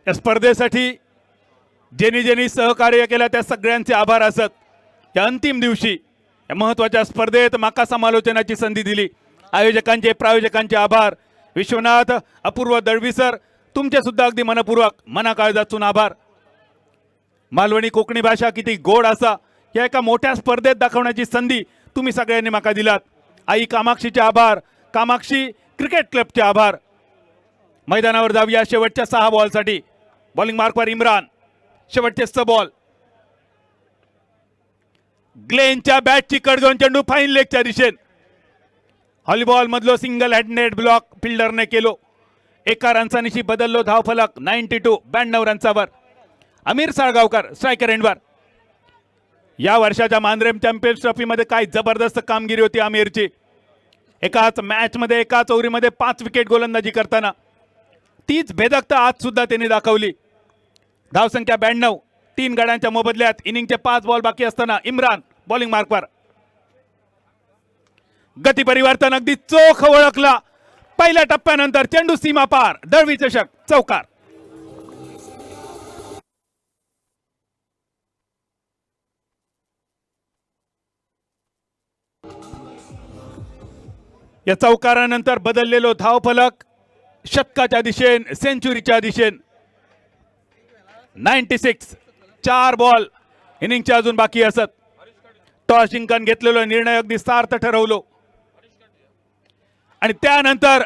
या स्पर्धेसाठी ज्यांनी ज्यांनी सहकार्य केलं त्या सगळ्यांचे आभार असत. या अंतिम दिवशी या महत्त्वाच्या स्पर्धेत माका समालोचनाची संधी दिली आयोजकांचे प्रायोजकांचे आभार. विश्वनाथ अपूर्व दळवी सर तुमचे सुद्धा अगदी मनपूर्वक मना काळजातून आभार. मालवणी कोकणी भाषा किती गोड असा या एका मोठ्या स्पर्धेत दाखवण्याची संधी तुम्ही सगळ्यांनी माका दिलात. आई कामाक्षीचे आभार. कामाक्षी क्रिकेट क्लबचे आभार. मैदानावर जाऊया शेवटच्या 6 बॉलसाठी. बॉलिंग मार्कवर इम्रान. शेवटचे 6 बॉल. ग्लेनच्या बॅटची कड घेऊन चेंडू फाईन लेगच्या दिशेन. हॉलीबॉल मधलो सिंगल हँडेड ब्लॉक फिल्डरने केलो. एका रनसानीशी बदललो धावफलक 92 92 रन्सावर. अमीर साळगावकर स्ट्रायकर एंडवर. या वर्षाच्या मानरेम चॅम्पियन्स ट्रॉफीमध्ये काय जबरदस्त कामगिरी होती अमीरची. एकाच मॅच मध्ये एकाच ओव्हरीमध्ये 5 विकेट गोलंदाजी करताना तीच भेदकता आज सुद्धा त्यांनी दाखवली. धावसंख्या 92. 3 गड्यांच्या मोबदल्यात इनिंगचे 5 बॉल बाकी असताना इम्रान बॉलिंग मार्कवर. गती परिवर्तन अगदी चोख ओळखला. पहिल्या टप्प्यानंतर चेंडू सीमा पार. दळवी चषक चौकार. या चौकारानंतर बदललेलो धावफलक शतकाच्या दिशेन सेंचुरीच्या दिशेन. 96. 4 बॉल इनिंगच्या अजून बाकी असत. टॉस जिंकून घेतलेलो निर्णय अगदी सार्थ ठरवलो आणि त्यानंतर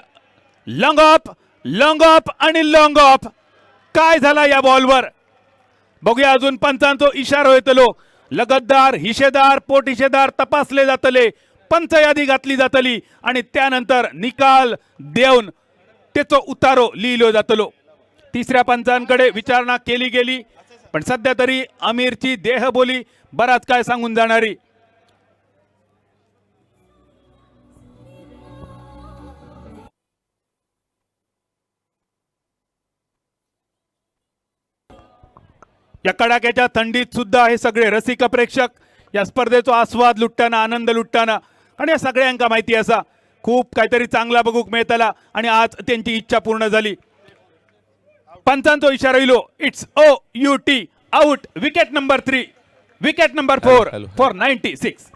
लॉंग ऑफ आणि लॉंग ऑफ. काय झाला या बॉलवर बघूया. अजून पंचांचो इशारा येतलो. लगतदार हिशेदार पोटहिशेदार तपासले जातले. पंच यादी घातली जातली आणि त्यानंतर निकाल देऊन त्याचो उतारो लिहिलो जातलो. तिसऱ्या पंचांकडे विचारणा केली गेली पण सध्या तरी अमीरची देहबोली बराच काय सांगून जाणारी. या कडाक्याच्या थंडीत सुद्धा हे सगळे रसिक प्रेक्षक या स्पर्धेचा आस्वाद लुटताना आनंद लुटताना आणि या सगळ्यांका माहिती असा खूप काहीतरी चांगला बघूक मिळतला आणि आज त्यांची इच्छा पूर्ण झाली. पंचांचो इशारा इलो. It's OUT out. Wicket number 3. Wicket number 4 for 96.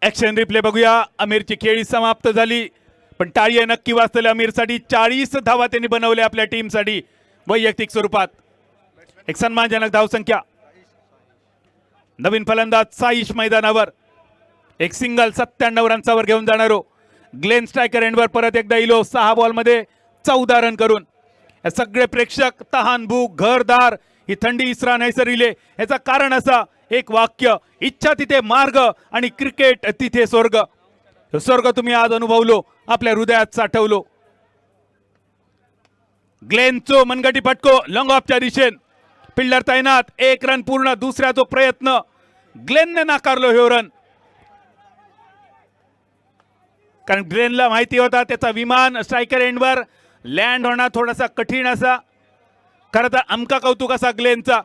Action replay बघूया. अमीरची खेळी समाप्त झाली पण टाळी नक्की वाजतले अमीरसाठी. 40 धावा त्यांनी बनवल्या आपल्या टीमसाठी वैयक्तिक स्वरूपात. एक सन्मानजनक धावसंख्या. नवीन फलंदाज साईश मैदानावर. एक सिंगल 97 रन्सावर घेऊन जाणारो ग्लेन स्ट्रायकर एंडवर परत एकदा इलो. 6 बॉलमध्ये 14 रन करून. हे सगळे प्रेक्षक तहान भूक घरदार ही थंडी इसरा नाही सरिले. याचं कारण असा एक वाक्य. इच्छा तिथे मार्ग आणि क्रिकेट तिथे स्वर्ग. स्वर्ग तुम्ही आज अनुभवलो आपल्या हृदयात साठवलो. ग्लेनचो मनगटी फटको लॉंग ऑफच्या दिशेन. फिल्डर तैनात. 1 रन पूर्ण. दुसऱ्याचो प्रयत्न ग्लेनने नाकारलो हे रन. कारण ग्लेनला माहिती होता त्याचा विमान स्ट्रायकर एंडवर लँड होणार थोडासा कठीण असा. खरं तर आमका कौतुक असा ग्लेनचा.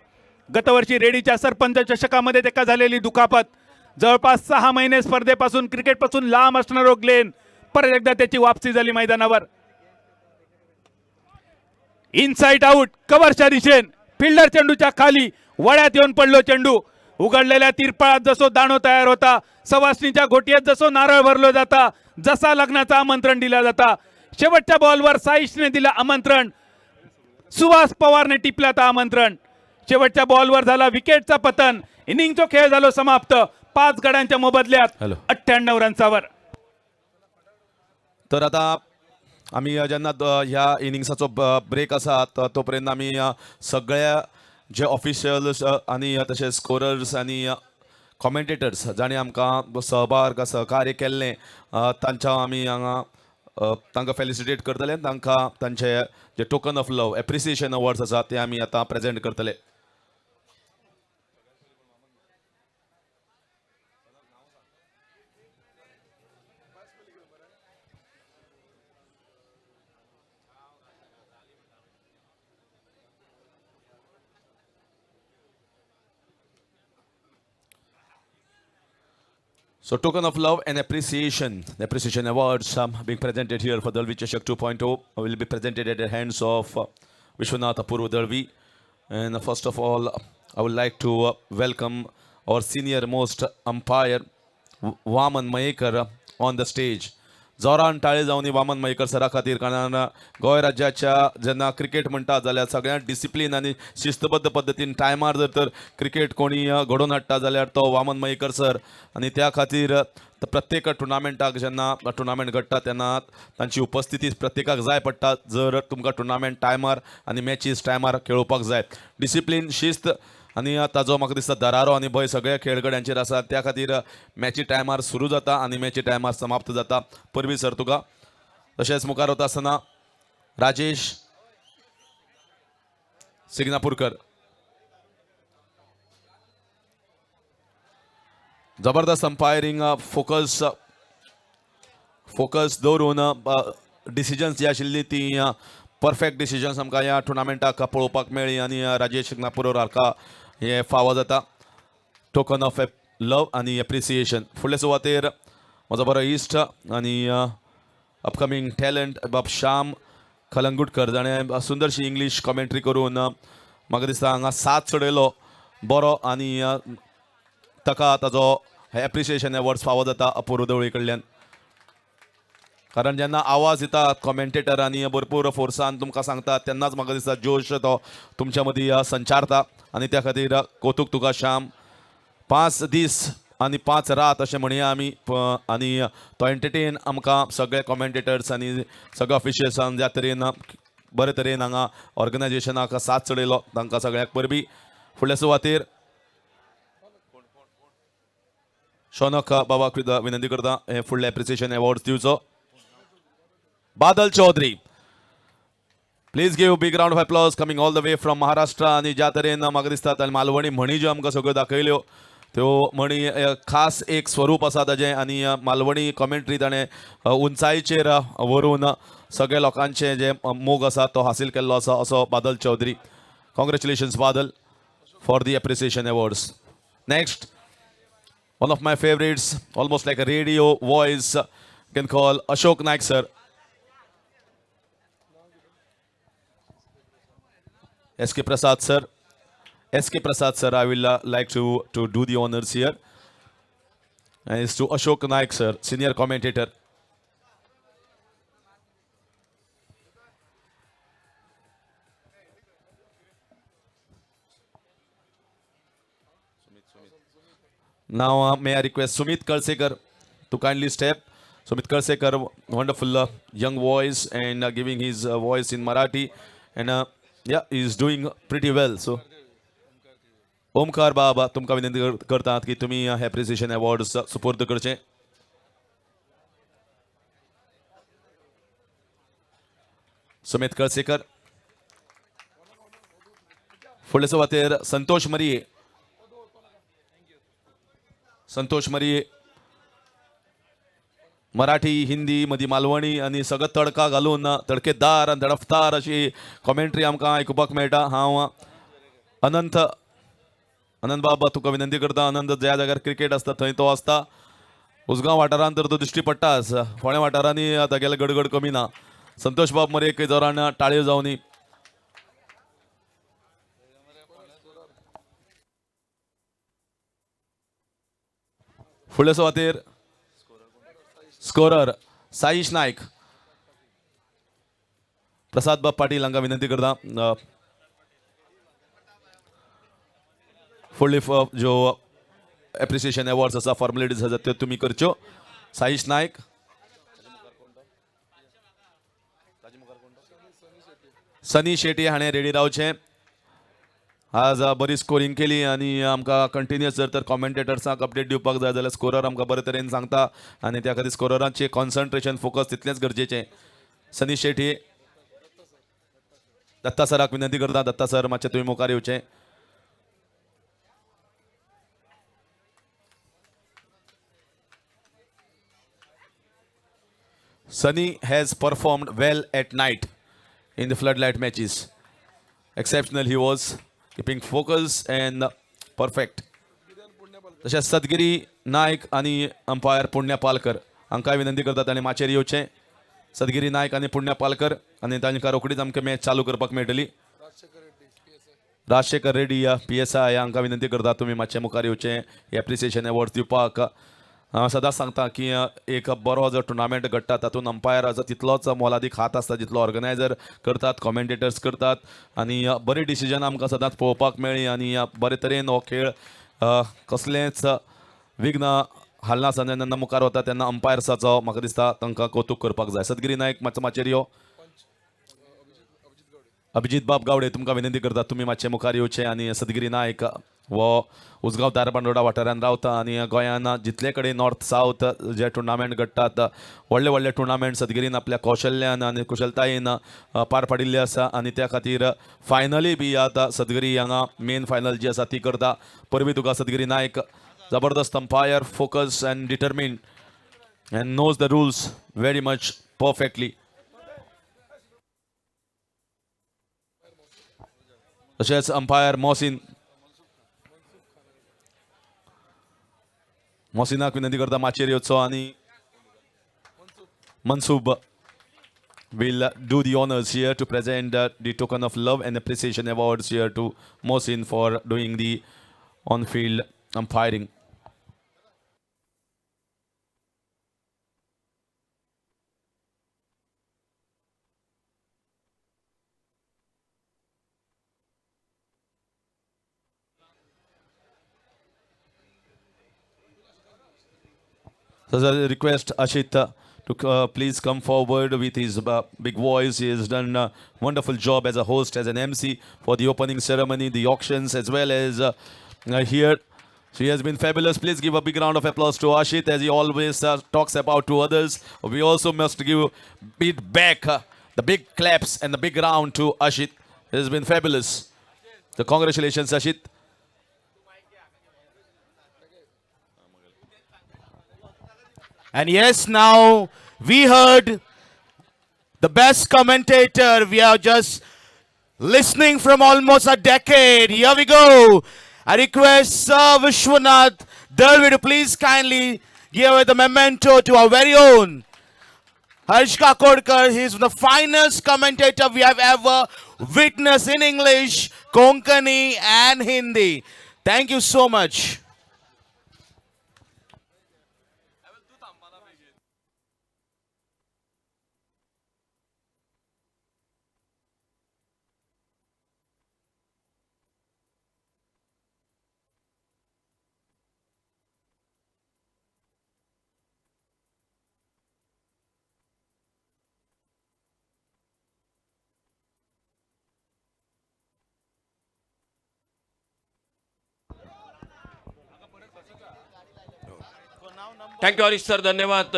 गतवर्षी रेडीच्या सरपंच चषकामध्ये त्याका झालेली दुखापत. जवळपास 6 महिने स्पर्धेपासून क्रिकेटपासून लांब असणारो ग्लेन परत एकदा त्याची वापसी झाली मैदानावर. इनसाइड आउट कव्हरच्या दिशेन. फिल्डर चेंडूच्या खाली वळ्यात येऊन पडलो चेंडू. उघडलेल्या तिरपाळात जसो दाणो तयार होता. सवासणीच्या घोटीत जसो नारळ भरलो जाता. जसा लग्नाचा आमंत्रण दिला जाता. शेवटच्या बॉलवर साईशने दिला आमंत्रण. सुहास पवारने टिपलं आता आमंत्रण. शेवटच्या बॉलवर झाला विकेटचा पतन. इनिंगचा खेळ झालो समाप्त 5 गड्यांच्या मोबदल्यात हॅलो. 98 रन्सावर. तर आता आम्ही जेन्ना ह्या इनिंग्साचो ब्रेक आसा तोपर्यंत आमी सगळ्या जे ऑफिशियल्स आनी तशेंच स्कोरर्स आनी कॉमेंटेटर्स जाणी आमकां सहकार्य केल्लें तांच्या आमी हांगा तांकां फेलिसिटेट करतले. तांकां तांचे जे token of love appreciation awards आसा ते आमी आतां प्रेजेंट करतले. So token of love and appreciation, the appreciation awards being presented here for Dalvi Cheshak 2.0 will be presented at the hands of Vishwanath Apurva Dalvi. And first of all, I would like to welcome our senior most umpire, Vaman Mayekar, on the stage. जोरान टाळे जावन वामन मयेकर सरा खातीर कारण गोंय राज्याच्या जेन्ना cricket म्हणटा जाल्यार सगळ्यांत डिसिप्लीन आनी शिस्तबद्ध पद्दतीन टायमार जर क्रिकेट कोणी घडोवन हाडटा जाल्यार तो वामन मयेकर सर. आनी त्या खातीर प्रत्येक टुर्नामेंटाक जेन्ना टुर्नामेंट घडटा तेन्ना तांची उपस्थिती प्रत्येकाक जाय पडटा जर तुमकां टुर्नामेंट टायमार आनी मॅचीस टायमार खेळोवपाक जाय. डिसिप्लीन शिस्त आनी ताजो म्हाका दिसता दरारो आनी भंय सगळ्या खेळगड्यांचेर आसा. त्या खातीर मॅची टायमार सुरू जाता आनी मॅची टायमार समाप्त जाता. परवी सर तुका. तशेंच मुखार वता आसतना राजेश सिग्नापूरकर. जबरदस्त अंपायरींग फोकस दवरून डिसिजन्स जी आशिल्ली ती परफेक्ट डिसिजन्स आमकां ह्या टुर्नामेंटाक पळोवपाक मेळ्ळी आनी राजेश सिग्नापूर हाका हे फावो जाता. टोकन ऑफ लव आनी एप्रिसिएशन. फुडले सुवातेर म्हजो बरो इश्ट आनी अपकमींग टॅलंट बाब श्याम कलंगुटकर जाणें सुंदरशी इंग्लीश कॉमेंट्री करून म्हाका दिसता हांगा साथ चडयलो बरो आनी ताका ताजो एप्रिसिएशन अवॉर्ड्स फावो जाता अपूर्व दवळी कडल्यान. कारण जेन्ना आवाज येता कॉमेंटेटर आनी भरपूर फोर्सान तुमकां सांगता तेन्नाच म्हाका दिसता जोश तो तुमच्या मदीं संचारता आनी त्या खातीर कौतुक तुका श्याम. 5 दीस आनी 5 रात अशें म्हणया आमी आनी तो एंटरटेन आमकां सगळे कॉमेंटेटर्स आनी सगळे ऑफिशियल्सान ज्या तरेन बरे तरेन हांगा ऑर्गनायजेशनाक साथ चडयलो तांकां सगळ्यांक परबी. फुडल्या सुवातेर शौनक बाबाक विनंती करता हे फुडले एप्रिसिएशन अवॉर्ड्स दिवचो. Badal Chaudhary, please give big round of applause coming all the way from Maharashtra. आनी ज्या तरेन म्हाका दिसता मालवणी म्हणी ज्यो आमकां सगळ्यो दाखयल्यो त्यो म्हणी खास एक स्वरूप आसा ताजें आनी मालवणी कॉमेंट्री ताणें उंचायेचेर व्हरून सगळे लोकांचे जे मोग आसा तो हासील केल्लो आसा असो Badal Chaudhary. Congratulations Badal for the appreciation awards. Next one of my favorites, almost like a radio voice, you can call Ashok Naik sir. SK Prasad sir. SK Prasad sir, I will like to do the honors here. And it's to Ashok Naik sir, senior commentator. Now may I request Sumit Kalsekar to kindly step. Sumit Kalsekar, wonderful young voice and giving his voice in Marathi and yeah, he's doing pretty well. So Omkar बाबा तुमकां विनंती करतात की तुम्ही appreciation awards सुपूर्द करचे. सुमित कळसेकर. फुडले सुवातेर संतोष मरिये. संतोष मरिये मराठी हिंदी मदी मालवणी आनी सगळो तडका घालून तडकेदार आनी धडफदार अशी कॉमेंट्री आमकां आयकुपाक मेळटा. हांव अनंत बाबा तुका विनंती करता. अनंत ज्या जाग्यार क्रिकेट आसता थंय तो आसता. उसगांव वाठारांत तर तो दिश्टी पडटाच. फोंड्या वाठारांनी तागेले गडगड कमी ना. संतोष बाब मरेक जोरान टाळयो जावनी. फुडले सुवातेर स्कोरर साईश नायक. प्रसाद बाब पाटील हांकां विनंती करता फुडली ज्यो एप्रिसिएशन अवॉर्ड्स आसा फॉर्मेलिटीज आसा त्यो तुमी करच्यो. साईश नायक, सनी शेट्टी हाणें रेडी रावचें. आज बरी स्कोरिंग केली आनी आमकां कंटिन्युअस जर तर कॉमेंटेटर्सांक अपडेट दिवपाक जाय जाल्यार स्कोरर आमकां बरे तरेन सांगता आनी त्या खातीर स्कोररांचें कॉन्सन्ट्रेशन फोकस तितलेंच गरजेचें. सनी शेट्टी, दत्ता सराक विनंती करता. दत्ता सर मातशें तुवें मुखार येवचें. Sunny has performed well at night in the floodlight matches. Exceptional he was, keeping focus and perfect. तशेंच सदगिरी नायक आनी अंपायर पुण्या पालकर हांकांय विनंती करता ताणें माचेर येवचें. सदगिरी नायक आनी पुण्या पालकर आनी तांकां रोखडीच आमकां मॅच चालू करपाक मेळटली. राजशेखर रेड्डी या PSI हांकां विनंती करता तुमी मातशें मुखार येवचें एप्रिसिएशन अवॉर्ड दिवपाक. सदांच सांगता की एक बरो जो टुर्नामेंट घडटा तातूंत अंपायराचो तितलोच मोलादीक हात आसता जितलो ऑर्गनायझर करतात, कॉमेंटेटर्स करतात आनी बरी डिसिजन आमकां सदांच पळोवपाक मेळ्ळी आनी बरे तरेन हो खेळ कसलेंच विघ्न हालनासतना जेन्ना मुखार वता तेन्ना अंपायर्साचो म्हाका दिसता तांकां कौतुक करपाक जाय. सदगिरी नायक माचेर यो. अभिजीत बाब गावडे तुमकां विनंती करता तुमी मातशें मुखार येवचें. आनी सदगिरी नायक वो उसगांव धारबांदोडा वाठारांत रावता आनी गोंयांत जितले कडेन नॉर्थ सावथ जे टुर्नामेंट घडटात व्हडले व्हडले टुर्नामेंट सदगिरीन आपल्या कौशल्यान आनी कुशलतायेन पार पाडिल्ले आसा आनी त्या खातीर फायनली बी आतां सदगिरी हांगा मेन फायनल जी आसा ती करता. परबी तुका सदगिरी नायक, जबरदस्त umpire, focus and determine and knows the rules very much perfectly. तशेंच अंपायर मोहसिनाक विनंती करता माचेर येवचो आनी Mansub will do the honors here to present the token of love and appreciation awards here to Mohsin for doing the on-field umpiring. So I request Ashit to please come forward with his big voice. He has done a wonderful job as a host, as an MC for the opening ceremony, the auctions, as well as here. So he has been fabulous. Please give a big round of applause to Ashit, as he always talks about to others. We also must give beat back the big claps and the big round to Ashit. It has been fabulous. So congratulations, Ashit. And yes, now we heard the best commentator. We are just listening from almost a decade. Here we go. I request Sir Vishwanath Dalvi to please kindly give away the memento to our very own Harsh Kakodkar. He is the finest commentator we have ever witnessed in English, Konkani and Hindi. Thank you so much. Thank you Harish sir, धन्यवाद.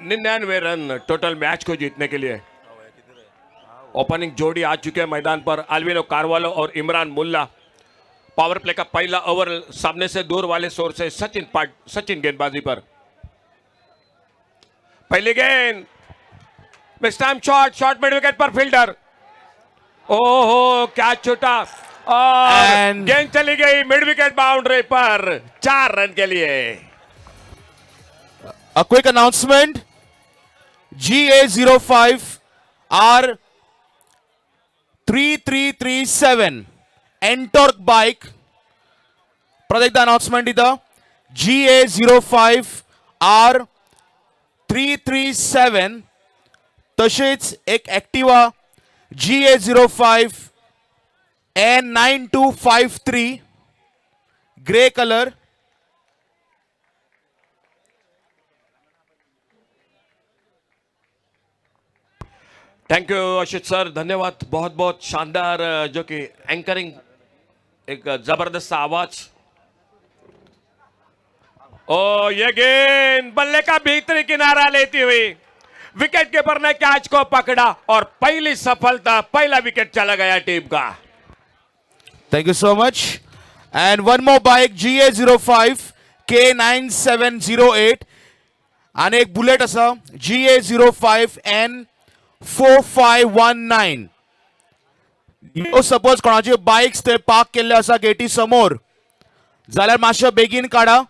निन्यानवे run total match को जीतने के लिए. Opening जोड़ी आ चुके हैं मैदान पर. अल्विनो कारवालो और इमरान मुल्ला. पावर प्ले का पहला ओवर सामने से दूर वाले शोर से सचिन गेंदबाजी पर. पहली गेंद miss time shot mid wicket पर फील्डर. ओहो क्या छूटा और गेंद चली गई मिड विकेट बाउंड्री पर 4 रन के लिए. A quick announcement. GA05 R3337 Entorq bike. Project the announcement इथं. GA05R337 तसेच एक Activa GA05N9253 grey colour. Thank you Ashit sir, धन्यवाद. बहुत बहुत शानदार जो कि एंकरिंग, एक जबरदस्त आवाज. ओ ये गेंद बल्ले का भीतरी किनारा लेती हुई विकेट कीपर ने कैच को पकड़ा और पहली सफलता, पहला विकेट चला गया टीम का. Thank you so much. And one more bike GA05K9708 आणि एक बुलेट असा GA05N4519. सपोज कोणाची बाईक्स ते पार्क केल्ले असा गेटी समोर जाल्यार मातशे बेगीन काढा.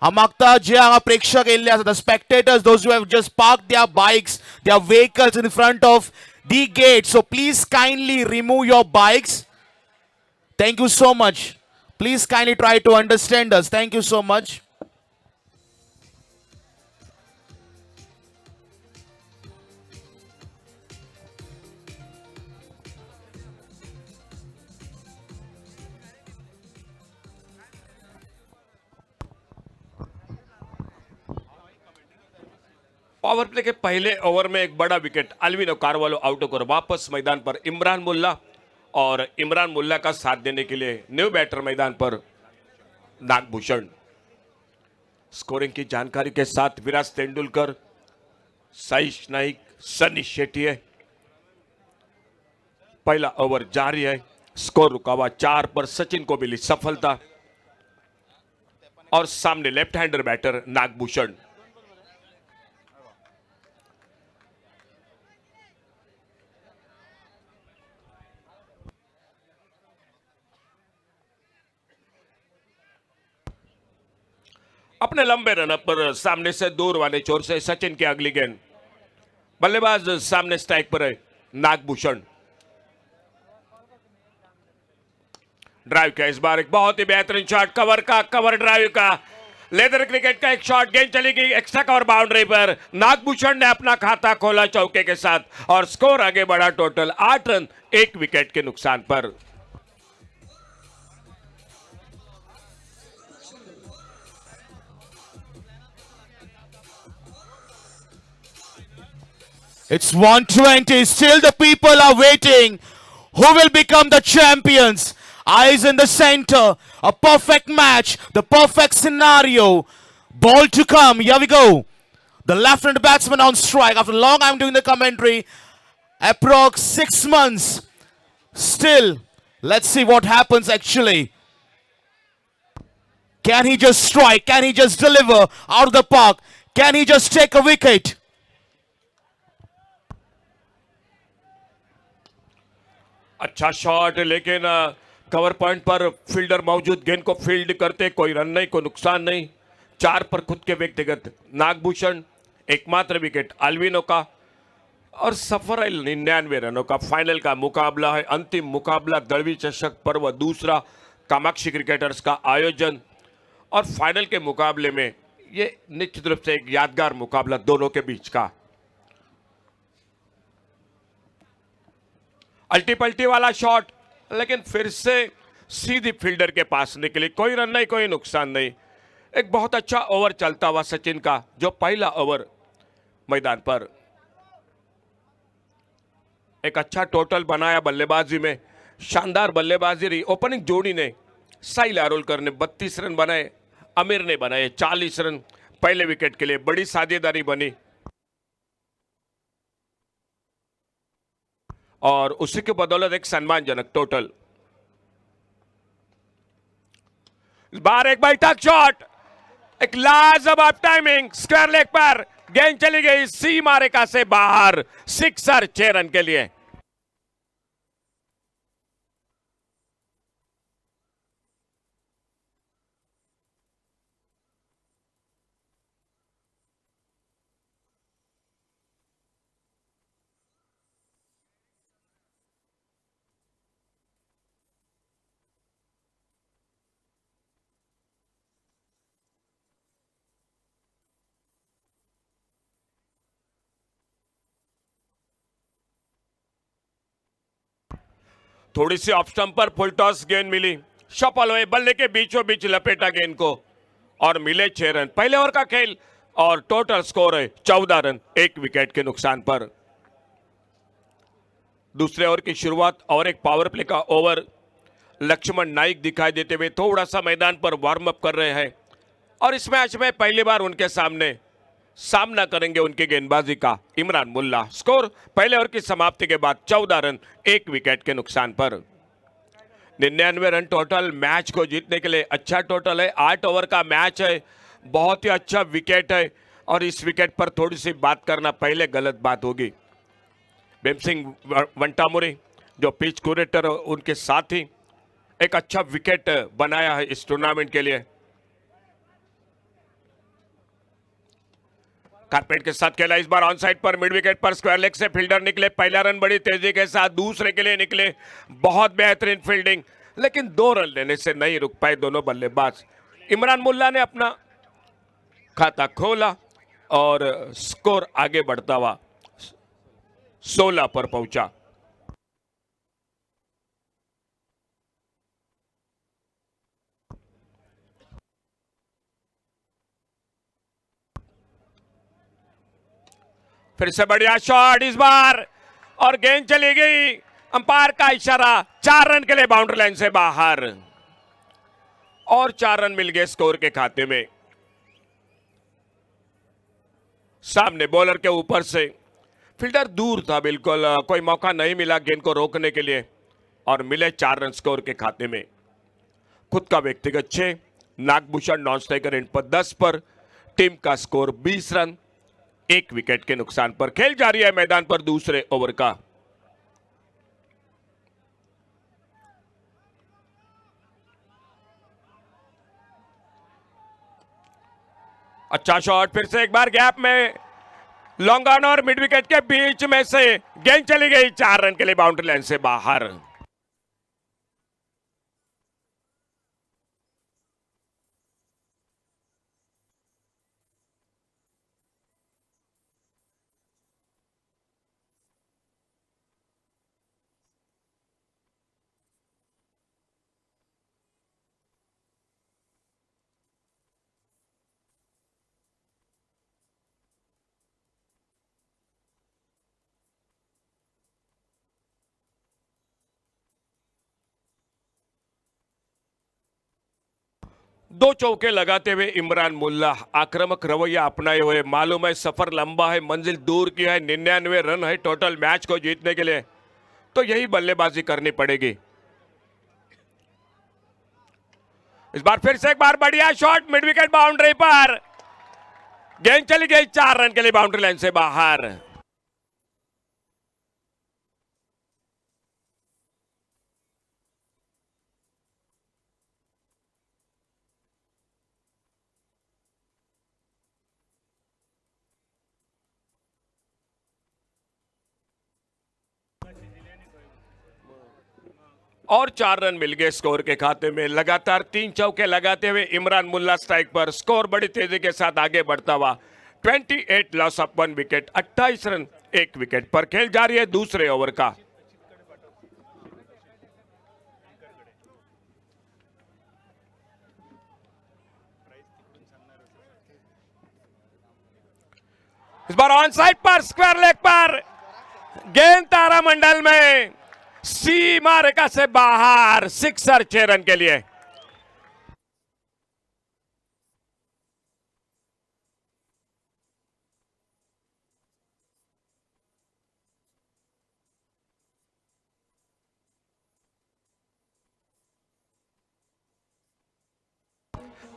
हांव मागता जे हांगा प्रेक्षक येयल्ले आसा, the spectators, those who have just park their bikes, their vehicles in front of the gate, so please kindly remove your bikes. Thank you so much. Please kindly try to understand us. Thank you so much. Power play के पहले over में एक बड़ा wicket अल्विनो Carvalho out होकर वापस मैदान पर इमरान मुल्ला, और इमरान मुल्ला का साथ देने के लिए न्यू बैटर मैदान पर नागभूषण. स्कोरिंग की जानकारी के साथ विराज तेंदुलकर, साइश नाइक, सनी शेट्टी है. पहला ओवर जारी है. स्कोर रुका हुआ 4 पर. सचिन को मिली सफलता और सामने लेफ्ट हैंडर बैटर नागभूषण. अपने लंबे रनअप पर सामने से दूर वाले छोर से सचिन की अगली गेंद. बल्लेबाज सामने स्ट्राइक पर है नागभूषण. ड्राइव का इस बार एक बहुत ही बेहतरीन शॉट, कवर ड्राइव का लेदर क्रिकेट का एक शॉट. गेंद चली गई एक्स्ट्रा कवर बाउंड्री पर. नागभूषण ने अपना खाता खोला चौके के साथ और स्कोर आगे बढ़ा. टोटल 8 रन 1 विकेट के नुकसान पर. It's 120. Still the people are waiting. Who will become the champions? Eyes in the center. A perfect match. The perfect scenario. Ball to come. Here we go. The left-handed batsman on strike. After long I'm doing the commentary. Approx 6 months. Still, let's see what happens actually. Can he just strike? Can he just deliver out of the park? Can he just take a wicket? अच्छा shot, लेकिन cover point पर fielder मौजूद. गेंद को field करते, कोई run नहीं, कोई नुकसान नहीं. 4 पर खुद के व्यक्तिगत. नागभूषण एकमात्र विकेट अल्विनो का और सफर है 99 रनों का. फाइनल का मुकाबला है, अंतिम मुकाबला दळवी चषक पर्व दूसरा, कामाक्षी क्रिकेटर्स का आयोजन. और फाइनल के मुकाबले में ये निश्चित रूप से एक यादगार मुकाबला दोनों के बीच का. अल्टी पल्टी वाला शॉट, लेकिन फिर से सीधी फील्डर के पास निकली. कोई रन नहीं, कोई नुकसान नहीं. एक बहुत अच्छा ओवर चलता हुआ सचिन का, जो पहला ओवर मैदान पर एक अच्छा टोटल बनाया बल्लेबाजी में. शानदार बल्लेबाजी रही. ओपनिंग जोड़ी ने साहिल आरोलकर ने 32 रन बनाए, आमिर ने बनाए 40 रन. पहले विकेट के लिए बड़ी साझेदारी बनी और उसी के बदौलत एक सम्मानजनक टोटल. इस बार एक बैठक शॉट, एक लाजवाब टाइमिंग, स्क्वायर लेग पर गेंद चली गई सीमा रेखा से बाहर. सिक्सर 6 रन के लिए. थोड़ी सी ऑफ स्टंप पर फुल टॉस गेंद मिली, शफल हुए, बल्ले के बीचों बीच लपेटा गेंद को और मिले 6 रन। पहले ओवर का खेल और टोटल स्कोर है 14 रन 1 विकेट के नुकसान पर। दूसरे ओवर की शुरुआत और एक पावर प्ले का ओवर। लक्ष्मण नाइक दिखाई देते हुए थोड़ा सा मैदान पर वार्म अप कर रहे हैं और इस मैच में पहली बार उनके सामने सामना करेंगे उनकी गेंदबाजी का इमरान मुल्ला। स्कोर पहले ओवर की समाप्ति के बाद 14 रन 1 विकेट के नुकसान पर। 99 रन टोटल मैच को जीतने के लिए अच्छा टोटल है। 8 ओवर का मैच है, बहुत ही अच्छा विकेट है और इस विकेट पर थोड़ी सी बात करना पहले गलत बात होगी। भीम सिंह वंटामुरी जो पिच क्यूरेटर उनके साथ ही एक अच्छा विकेट बनाया है इस टूर्नामेंट के लिए। कारपेट के साथ खेला, इस बार ऑन साइड पर मिड विकेट पर स्क्वायर लेग से फील्डर निकले। पहला रन बड़ी तेजी के साथ दूसरे के लिए निकले, बहुत बेहतरीन फील्डिंग, लेकिन 2 रन लेने से नहीं रुक पाए दोनों बल्लेबाज। इमरान मुल्ला ने अपना खाता खोला और स्कोर आगे बढ़ता हुआ 16 पर पहुंचा। फिर से बढ़िया शॉट इस बार और गेंद चली गई, अंपायर का इशारा, 4 रन के लिए बाउंड्री लाइन से बाहर और 4 रन मिल गए स्कोर के खाते में। सामने बॉलर के ऊपर से फील्डर दूर था बिल्कुल, कोई मौका नहीं मिला गेंद को रोकने के लिए और मिले 4 रन स्कोर के खाते में। खुद का व्यक्तिगत 6, नागभूषण नॉन स्ट्राइकर एंड पर 10 पर। टीम का स्कोर 20 रन 1 विकेट के नुकसान पर। खेल जारी है मैदान पर दूसरे ओवर का। अच्छा शॉट, फिर से एक बार गैप में लॉन्ग ऑन और मिड विकेट के बीच में से गेंद चली गई, 4 रन के लिए बाउंड्री लाइन से बाहर। दो चौके लगाते हुए इमरान मुल्ला आक्रामक रवैया अपनाए हुए। मालूम है सफर लंबा है, मंजिल दूर की है, 99 रन है टोटल मैच को जीतने के लिए, तो यही बल्लेबाजी करनी पड़ेगी। इस बार फिर से एक बार बढ़िया शॉट मिड विकेट बाउंड्री पर, गेंद चली गई 4 रन के लिए बाउंड्री लाइन से बाहर। और 4 रन मिल गए स्कोर के खाते में। लगातार 3 चौके लगाते हुए इमरान मुल्ला स्ट्राइक पर, स्कोर बड़ी तेजी के साथ आगे बढ़ता हुआ 28 loss of 1 wicket, 28 run 1 wicket पर। खेल जारी है दूसरे ओवर का। इस बार ऑन साइड पर स्क्वायर लेग पर गेंद तारामंडल में सीमा रेखा से बाहर, 6 रन के लिए।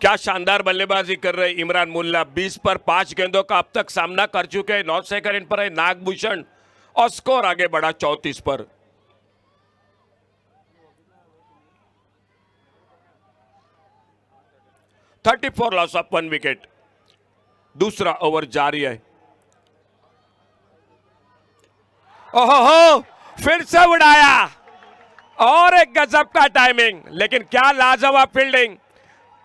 क्या शानदार बल्लेबाजी कर रहे इमरान मुल्ला। 20 पर 5 गेंदों का अब तक सामना कर चुके हैं। 9 सेकंड पर है नागभूषण और स्कोर आगे बढ़ा 34 पर। (34 लॉस ऑफ 1 विकेट। दूसरा ओवर जारी है। ओहो, फिर से उड़ाया और एक गजब का टाइमिंग, लेकिन क्या लाजवाब फील्डिंग,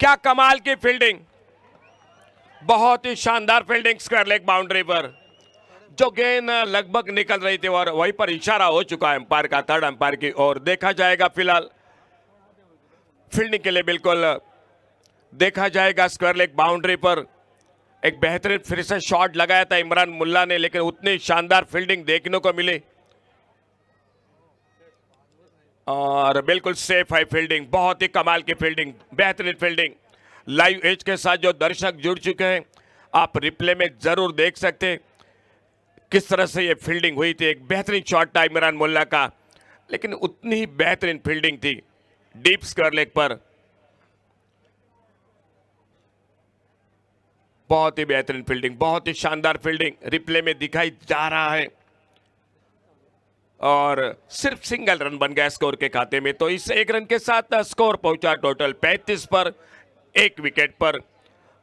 क्या कमाल की फील्डिंग, बहुत ही शानदार फील्डिंग स्क्वायर लेग बाउंड्री पर। जो गेंद लगभग निकल रही थी और वहीं पर इशारा हो चुका है अंपायर का, थर्ड अंपायर की ओर। देखा जाएगा फिलहाल फील्डिंग के लिए, बिल्कुल देखा जाएगा स्क्वायर लेग बाउंड्री पर। एक बेहतरीन फिर से शॉट लगाया था इमरान मुल्ला ने, लेकिन उतनी शानदार फील्डिंग देखने को मिली और बिल्कुल सेफ है फील्डिंग, बहुत ही कमाल की फील्डिंग, बेहतरीन फील्डिंग। लाइव एज के साथ जो दर्शक जुड़ चुके हैं, आप रिप्ले में जरूर देख सकते हैं किस तरह से ये फील्डिंग हुई थी। एक बेहतरीन शॉट था इमरान मुल्ला का, लेकिन उतनी ही बेहतरीन फील्डिंग थी डीप स्क्वायर लेग पर। बहुत ही बेहतरीन फील्डिंग, बहुत ही शानदार फील्डिंग रिप्ले में दिखाई जा रहा है और सिर्फ सिंगल रन बन गया स्कोर के खाते में। तो इस एक रन के साथ स्कोर पहुंचा टोटल 35 पर, 1 विकेट पर।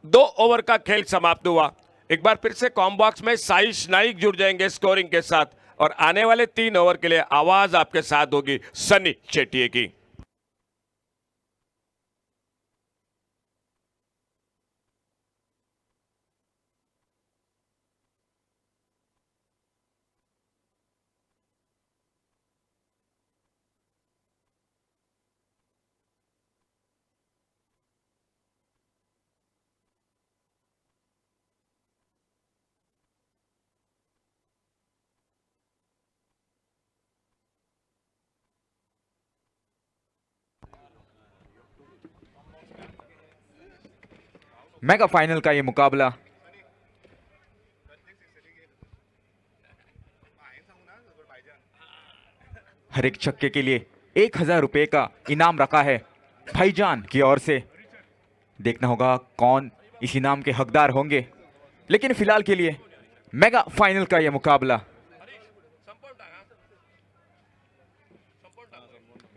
2 ओवर का खेल समाप्त हुआ। एक बार फिर से कॉम बॉक्स में साइश नाइक जुड़ जाएंगे स्कोरिंग के साथ और आने वाले 3 ओवर के लिए आवाज आपके साथ होगी सनी चेटिए की। मेगा फाइनल का ये मुकाबला हर एक छक्के के लिए 1000 रुपए का इनाम रखा है भाईजान की ओर से। देखना होगा कौन इस इनाम के हकदार होंगे, लेकिन फिलहाल के लिए मेगा फाइनल का यह मुकाबला।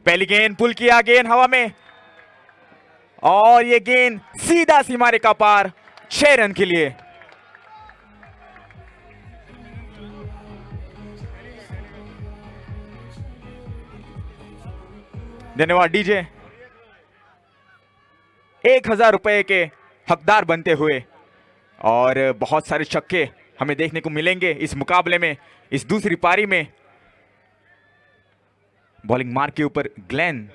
पहली गेंद पुल किया, गेंद हवा में और ये गेंद सीधा सीमा रेखा पार, 6 रन के लिए। धन्यवाद डीजे। 1000 रुपए के हकदार बनते हुए और बहुत सारे छक्के हमें देखने को मिलेंगे इस मुकाबले में। इस दूसरी पारी में बॉलिंग मार्क के ऊपर Glen,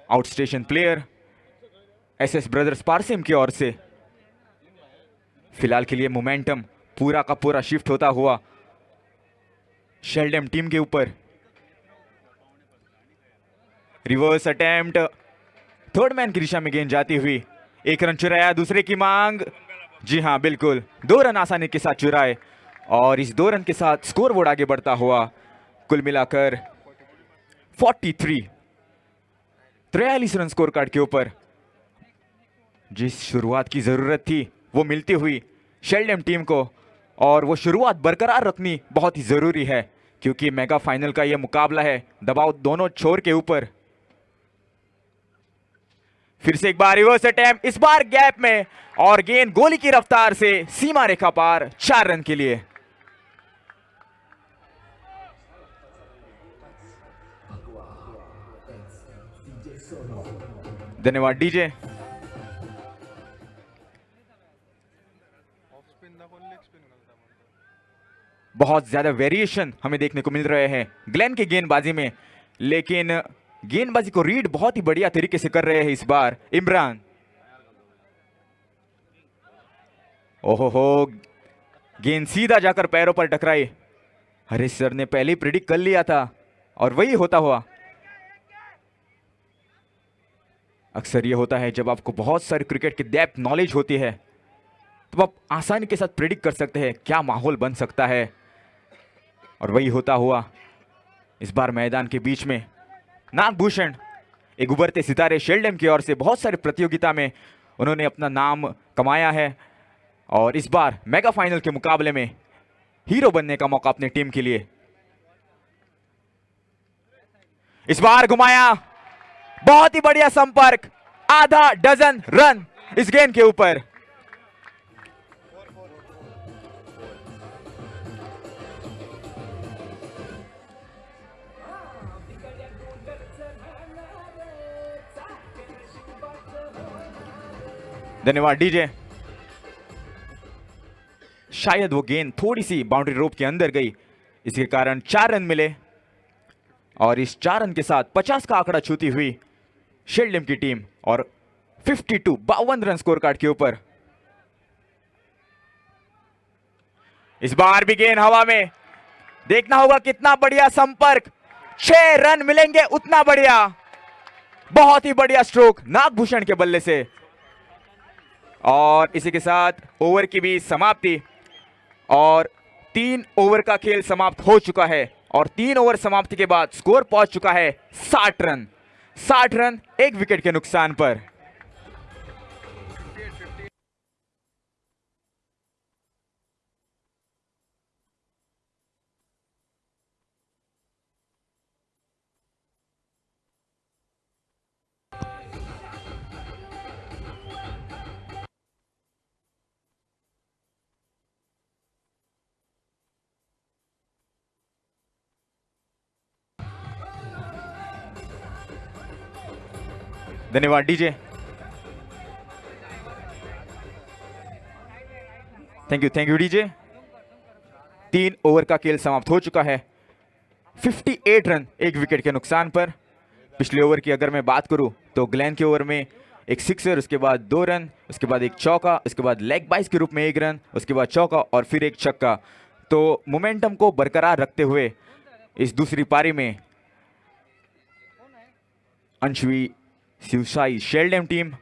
outstation player SS brothers पारसिम की ओर से। फिलहाल के लिए मोमेंटम पूरा का पूरा शिफ्ट होता हुआ शेल्डम टीम के ऊपर। रिवर्स अटेम्प्ट, थर्ड मैन की दिशा में गेंद जाती हुई, 1 रन चुराया, दूसरे की मांग। जी हां बिल्कुल, 2 रन आसानी के साथ चुराए और इस 2 रन के साथ स्कोर बोर्ड आगे बढ़ता हुआ कुल मिलाकर 43 रन स्कोर कार्ड के ऊपर। जिस शुरुआत की जरूरत थी वो मिलती हुई शेल्डम टीम को, और वो शुरुआत बरकरार रखनी बहुत ही जरूरी है क्योंकि मेगा फाइनल का यह मुकाबला है, दबाव दोनों छोर के ऊपर। फिर से एक बार रिवर्स अटेम्प्ट, इस बार गैप में और गेंद गोली की रफ्तार से सीमा रेखा पार, 4 रन के लिए। धन्यवाद डीजे। बहुत ज्यादा वेरिएशन हमें देखने को मिल रहे हैं ग्लेन की गेंदबाजी में, लेकिन गेंदबाजी को रीड बहुत ही बढ़िया तरीके से कर रहे हैं इस बार इमरान। ओहो, गेंद सीधा जाकर पैरों पर टकराई। हरीश सर ने पहले ही प्रिडिक्ट कर लिया था और वही होता हुआ। अक्सर ये होता है जब आपको बहुत सारी क्रिकेट की डेप्थ नॉलेज होती है तो आप आसानी के साथ प्रिडिक्ट कर सकते हैं क्या माहौल बन सकता है, और वही होता हुआ इस बार मैदान के बीच में। नागभूषण एक उभरते सितारे शेल्डम की ओर से, बहुत सारी प्रतियोगिता में उन्होंने अपना नाम कमाया है और इस बार मेगा फाइनल के मुकाबले में हीरो बनने का मौका अपनी टीम के लिए। इस बार घुमाया, बहुत ही बढ़िया संपर्क, आधा डजन रन इस गेंद के ऊपर। धन्यवाद डीजे। शायद वो गेंद थोड़ी सी बाउंड्री रोप के अंदर गई, इसके कारण 4 रन मिले और इस 4 रन के साथ 50 का आंकड़ा छूती हुई शेल्डेम की टीम और 52 रन स्कोर कार्ड के ऊपर। इस बार भी गेंद हवा में, देखना होगा कितना बढ़िया संपर्क, 6 रन मिलेंगे उतना बढ़िया, बहुत ही बढ़िया स्ट्रोक नागभूषण के बल्ले से। और इसी के साथ ओवर की भी समाप्ति और 3 ओवर का खेल समाप्त हो चुका है और 3 ओवर समाप्ति के बाद स्कोर पहुंच चुका है 60 रन। 60 रन 1 विकेट के नुकसान पर। धन्यवाद DJ, thank you DJ. 3 over का खेल समाप्त हो चुका है, 58 रन 1 विकेट के नुकसान पर। पिछले ओवर की अगर मैं बात करूं तो ग्लेन के ओवर में एक सिक्सर, उसके बाद 2 रन, उसके बाद एक चौका, उसके बाद लेग बाइस के रूप में 1 रन, उसके बाद चौका और फिर एक छक्का। तो मोमेंटम को बरकरार रखते हुए इस दूसरी पारी में अंशवी शिवशाही शेल्डेम टीम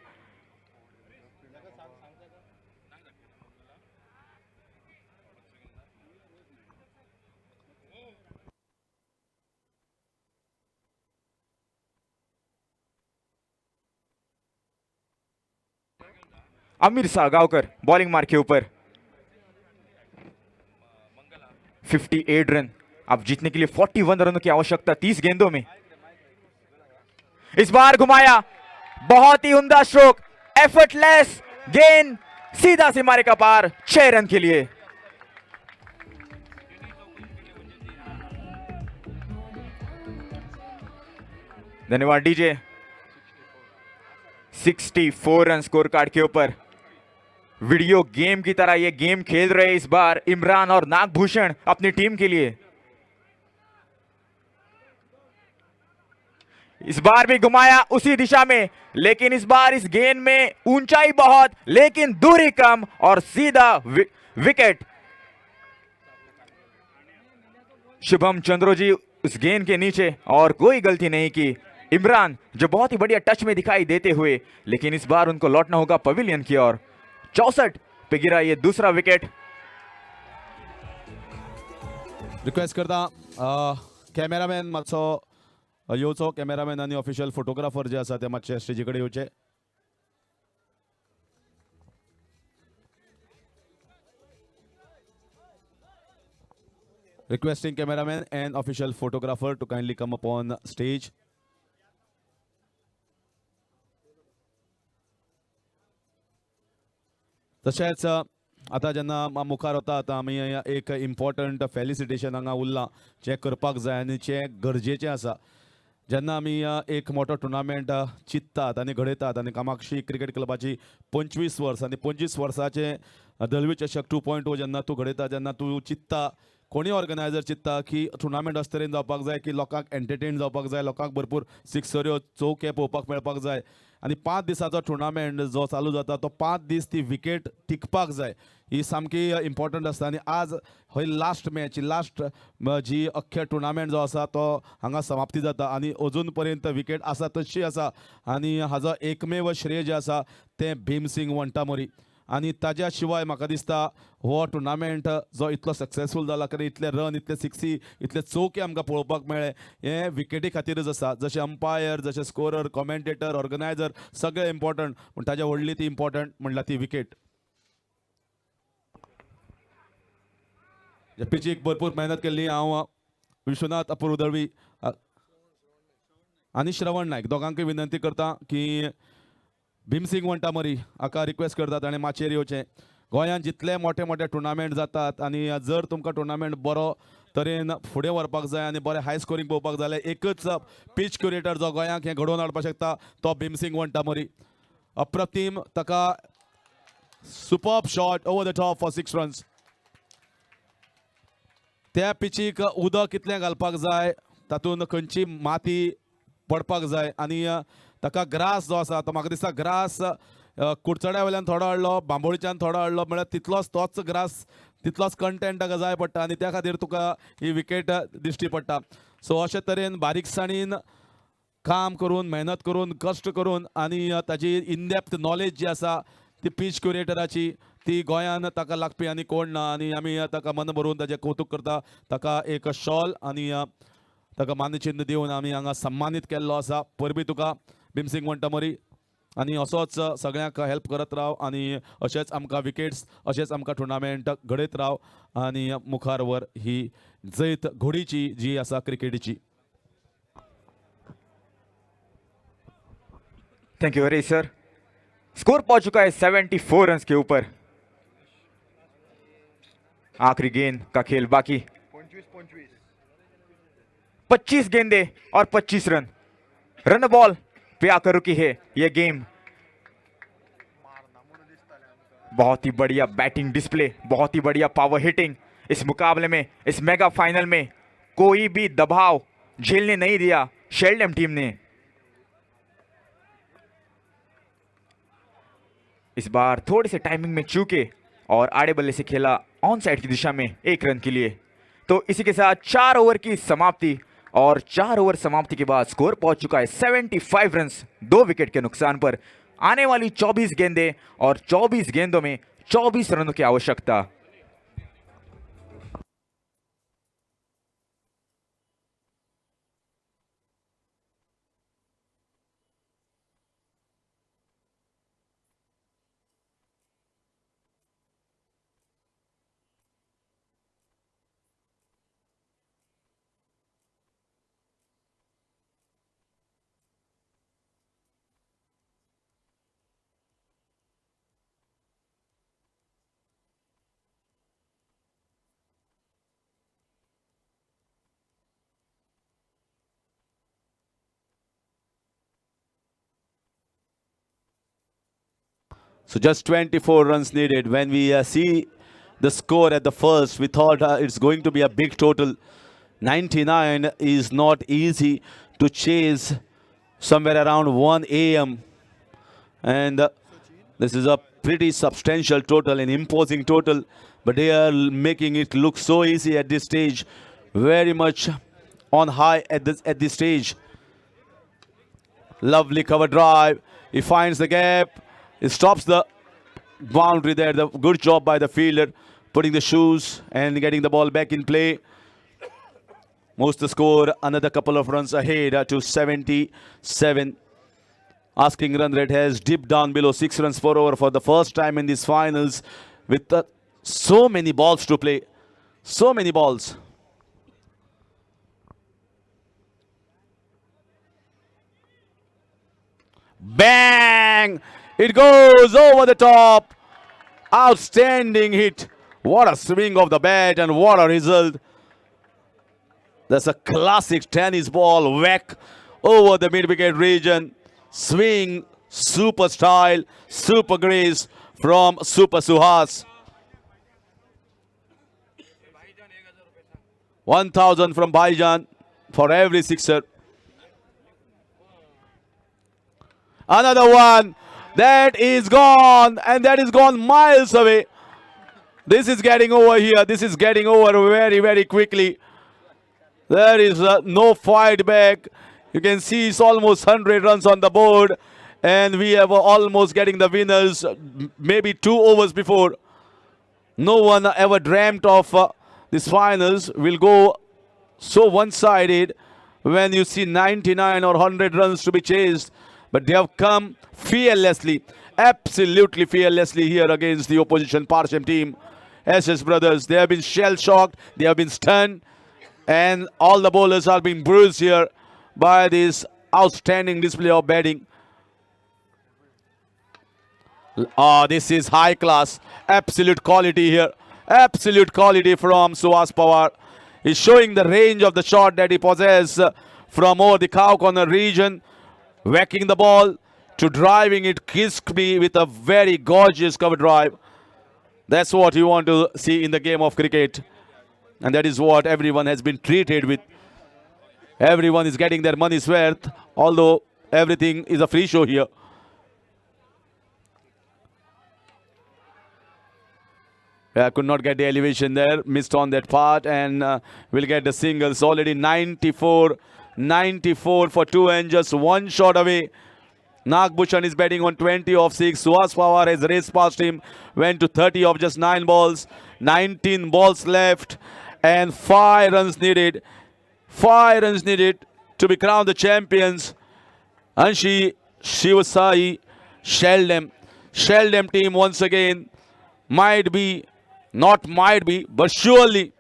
अमीर सागावकर बॉलिंग मार्क के ऊपर 58 रन। अब जीतने के लिए 41 रनों की आवश्यकता 30 गेंदों में। इस बार घुमाया, बहुत ही उम्दा स्ट्रोक, एफर्टलेस गेंद सीधा सीमारे का पार, 6 रन के लिए। धन्यवाद डीजे। 64 रन स्कोर कार्ड के ऊपर। वीडियो गेम की तरह ये गेम खेल रहे इस बार इमरान और नागभूषण अपनी टीम के लिए। इस बार भी घुमाया उसी दिशा में, लेकिन इस बार इस गेंद में ऊंचाई बहुत लेकिन दूरी कम और सीधा विकेट। शुभम चंद्रो जी उस गेंद के नीचे और कोई गलती नहीं की। इमरान जो बहुत ही बढ़िया टच में दिखाई देते हुए, लेकिन इस बार उनको लौटना होगा पवेलियन की ओर। 64 पे गिरा ये दूसरा विकेट। रिक्वेस्ट करता कॅमेरामॅन मातसो येवचो, कॅमेरामॅन आनी ऑफिशियल फोटोग्राफर जे आसा ते मातशे स्टेजी कडेन येवचे. Requesting cameraman and official photographer to kindly come upon stage. तशेंच आतां जेन्ना मुखार वता आतां आमी एक इम्पॉर्टंट फेलिसिटेशन हांगा उरलां जें करपाक जाय आनी जें गरजेचें आसा. जेन्ना आमी एक मोठो टुर्नामेंट चिंततात आनी घडयतात आनी कामाक्षी क्रिकेट क्लबाची 25 वर्सां आनी 25 वर्साचें दळवी चषक 2.0 जेन्ना तूं घडयता, जेन्ना तूं चिंतता, कोणी ऑर्गनायझर चिंतता की टुर्नामेंट अशे तरेन जावपाक जाय की लोकांक एंटरटेन जावपाक जाय, लोकांक भरपूर सिक्सऱ्यो चौके पळोवपाक मेळपाक जाय आनी 5 दिसाचो टुर्नामेंट जो चालू जाता तो 5 दीस ती विकेट टिकपाक जाय, ही सामकी इम्पॉर्टंट आसता. आनी आज हो लास्ट मॅच, लास्ट जी अख्खे टुर्नामेंट जो आसा तो हांगा समाप्ती जाता आनी अजून पर्यंत विकेट आसा तशी आसा आनी हाजो एकमेव श्रेय जे आसा तें भीमसिंग वंटामोरी. आनी ताज्या शिवाय म्हाका दिसता हो टुर्नामेंट जो इतलो सक्सेसफूल जाला, कारण इतले रन, इतले सिक्सी, इतले चौके आमकां पळोवपाक मेळ्ळे, हे विकेटी खातीरच आसा. जशे अंपायर, जशे स्कोरर, कॉमेंटेटर, ऑर्गनायझर सगळे इम्पॉर्टंट, पूण ताज्या व्हडली ती इम्पॉर्टंट म्हणल्यार ती विकेट. पिचीक भरपूर मेहनत केल्ली हांव, विश्वनाथ अपूर्व दळवी आनी श्रवण नायक दोगांकय विनंती करता की भीमसिंग वंटामोरी हाका रिक्वेस्ट करता ताणें माचयेर येवचें. गोंयांत जितले मोठे मोठे टुर्नामेंट जातात आनी जर तुमकां टुर्नामेंट बरो तरेन फुडें व्हरपाक जाय आनी बरें हाय स्कोरींग पळोवपाक जाय जाल्यार एकच पीच क्युरेटर जो गोंयांक हें घडोवन हाडपाक शकता तो भीमसिंग वंटामोरी. अप्रतीम, ताका superb shot over the top for 6 runs. त्या पिचीक उदक कितलें घालपाक जाय, तातूंत खंयची माती पडपाक जाय आनी ताका ग्रास जो आसा तो म्हाका दिसता ग्रास कुडचड्या वयल्यान थोडो हाडलो, बांबोळीच्यान थोडो हाडलो, म्हळ्यार तितलोच तोच ग्रास तितलोच कंटेंट ताका जाय पडटा आनी त्या खातीर तुका ही विकेट दिश्टी पडटा. सो अशे तरेन बारीकसाणीन काम करून, मेहनत करून, कश्ट करून आनी ताजी इनडेप्थ नॉलेज जी आसा ती पीच क्युरेटराची ती गोंयान ताका लागपी आनी कोण ना आनी आमी ताका मन भरून ताजें कौतुक करता. ताका एक शॉल आनी ताका मानचिन्ह दिवन आमी हांगा सन्मानीत केल्लो आसा. परबी तुका भीमसिंग वंटमोरी आनी असोच सगळ्यांक हेल्प करत राव आनी अशेंच आमकां विकेट्स अशेंच आमकां टुर्नामेंट घडयत राव आनी मुखार व्हर ही जैत घोडीची जी आसा क्रिकेटीची. Thank you very sir. Score पहुंच चुका है 74 रन के ऊपर. आखिरी गेंद का खेल बाकी. 25 गेंदे और 25 रन. रन बॉल पे आकर रुकी है यह गेम. बहुत ही बढ़िया बैटिंग डिस्प्ले, बहुत ही बढ़िया पावर हिटिंग. इस मुकाबले में, इस मेगा फाइनल में कोई भी दबाव झेलने नहीं दिया शेल्डम टीम ने. इस बार थोड़े से टाइमिंग में चूके और आड़े बल्ले से खेला ऑन साइड की दिशा में 1 रन के लिए. तो इसी के साथ 4 ओवर की समाप्ति और 4 ओवर समाप्ति के बाद स्कोर पहुंच चुका है 75 रन्स 2 विकेट के नुकसान पर. आने वाली 24 गेंदें और 24 गेंदों में 24 रनों की आवश्यकता. So just 24 runs needed. When we see the score at the first, we thought it's going to be a big total. 99 is not easy to chase somewhere around 1 a.m. And this is a pretty substantial total, an imposing total. But they are making it look so easy at this stage. Very much on high at this stage. Lovely cover drive. He finds the gap. He stops the boundary there. The good job by the fielder, putting the shoes and getting the ball back in play. Moves the score another couple of runs ahead to 77. Asking run rate has dipped down below 6 runs per over for the first time in these finals with so many balls to play. So many balls. Bang! It goes over the top. Outstanding hit. What a swing of the bat and what a result. That's a classic tennis ball whack over the mid-wicket region. Swing, super style, super grace from Super Suhas. 1,000 from Baijan for every sixer. Another one. That is gone, and that is gone miles away. This is getting over here. This is getting over very, very quickly. There is no fight back. You can see it's almost 100 runs on the board, and we have almost getting the winners maybe 2 overs before. No one ever dreamt of these finals will go so one-sided when you see 99 or 100 runs to be chased. But they have come fearlessly, absolutely fearlessly here against the opposition Parcham team. SS brothers, they have been shell-shocked, they have been stunned, and all the bowlers are being bruised here by this outstanding display of batting. This is high class, absolute quality here. Absolute quality from Suhas Pawar. He's showing the range of the shot that he possesses from over the cow corner region. Whacking the ball to driving it crisply with a very gorgeous cover drive. That's what you want to see in the game of cricket. And that is what everyone has been treated with. Everyone is getting their money's worth, although everything is a free show here. I could not get the elevation there, missed on that part, and will get the singles. Already 94 for two and just one shot away. Nagbhushan is betting on 20 of 6. Suhas Pawar has raced past him, went to 30 of just 9 balls. 19 balls left, and 5 runs needed. 5 runs needed to be crowned the champions. Anshi Shivasai shelled them team once again. Might be, not might be, but surely.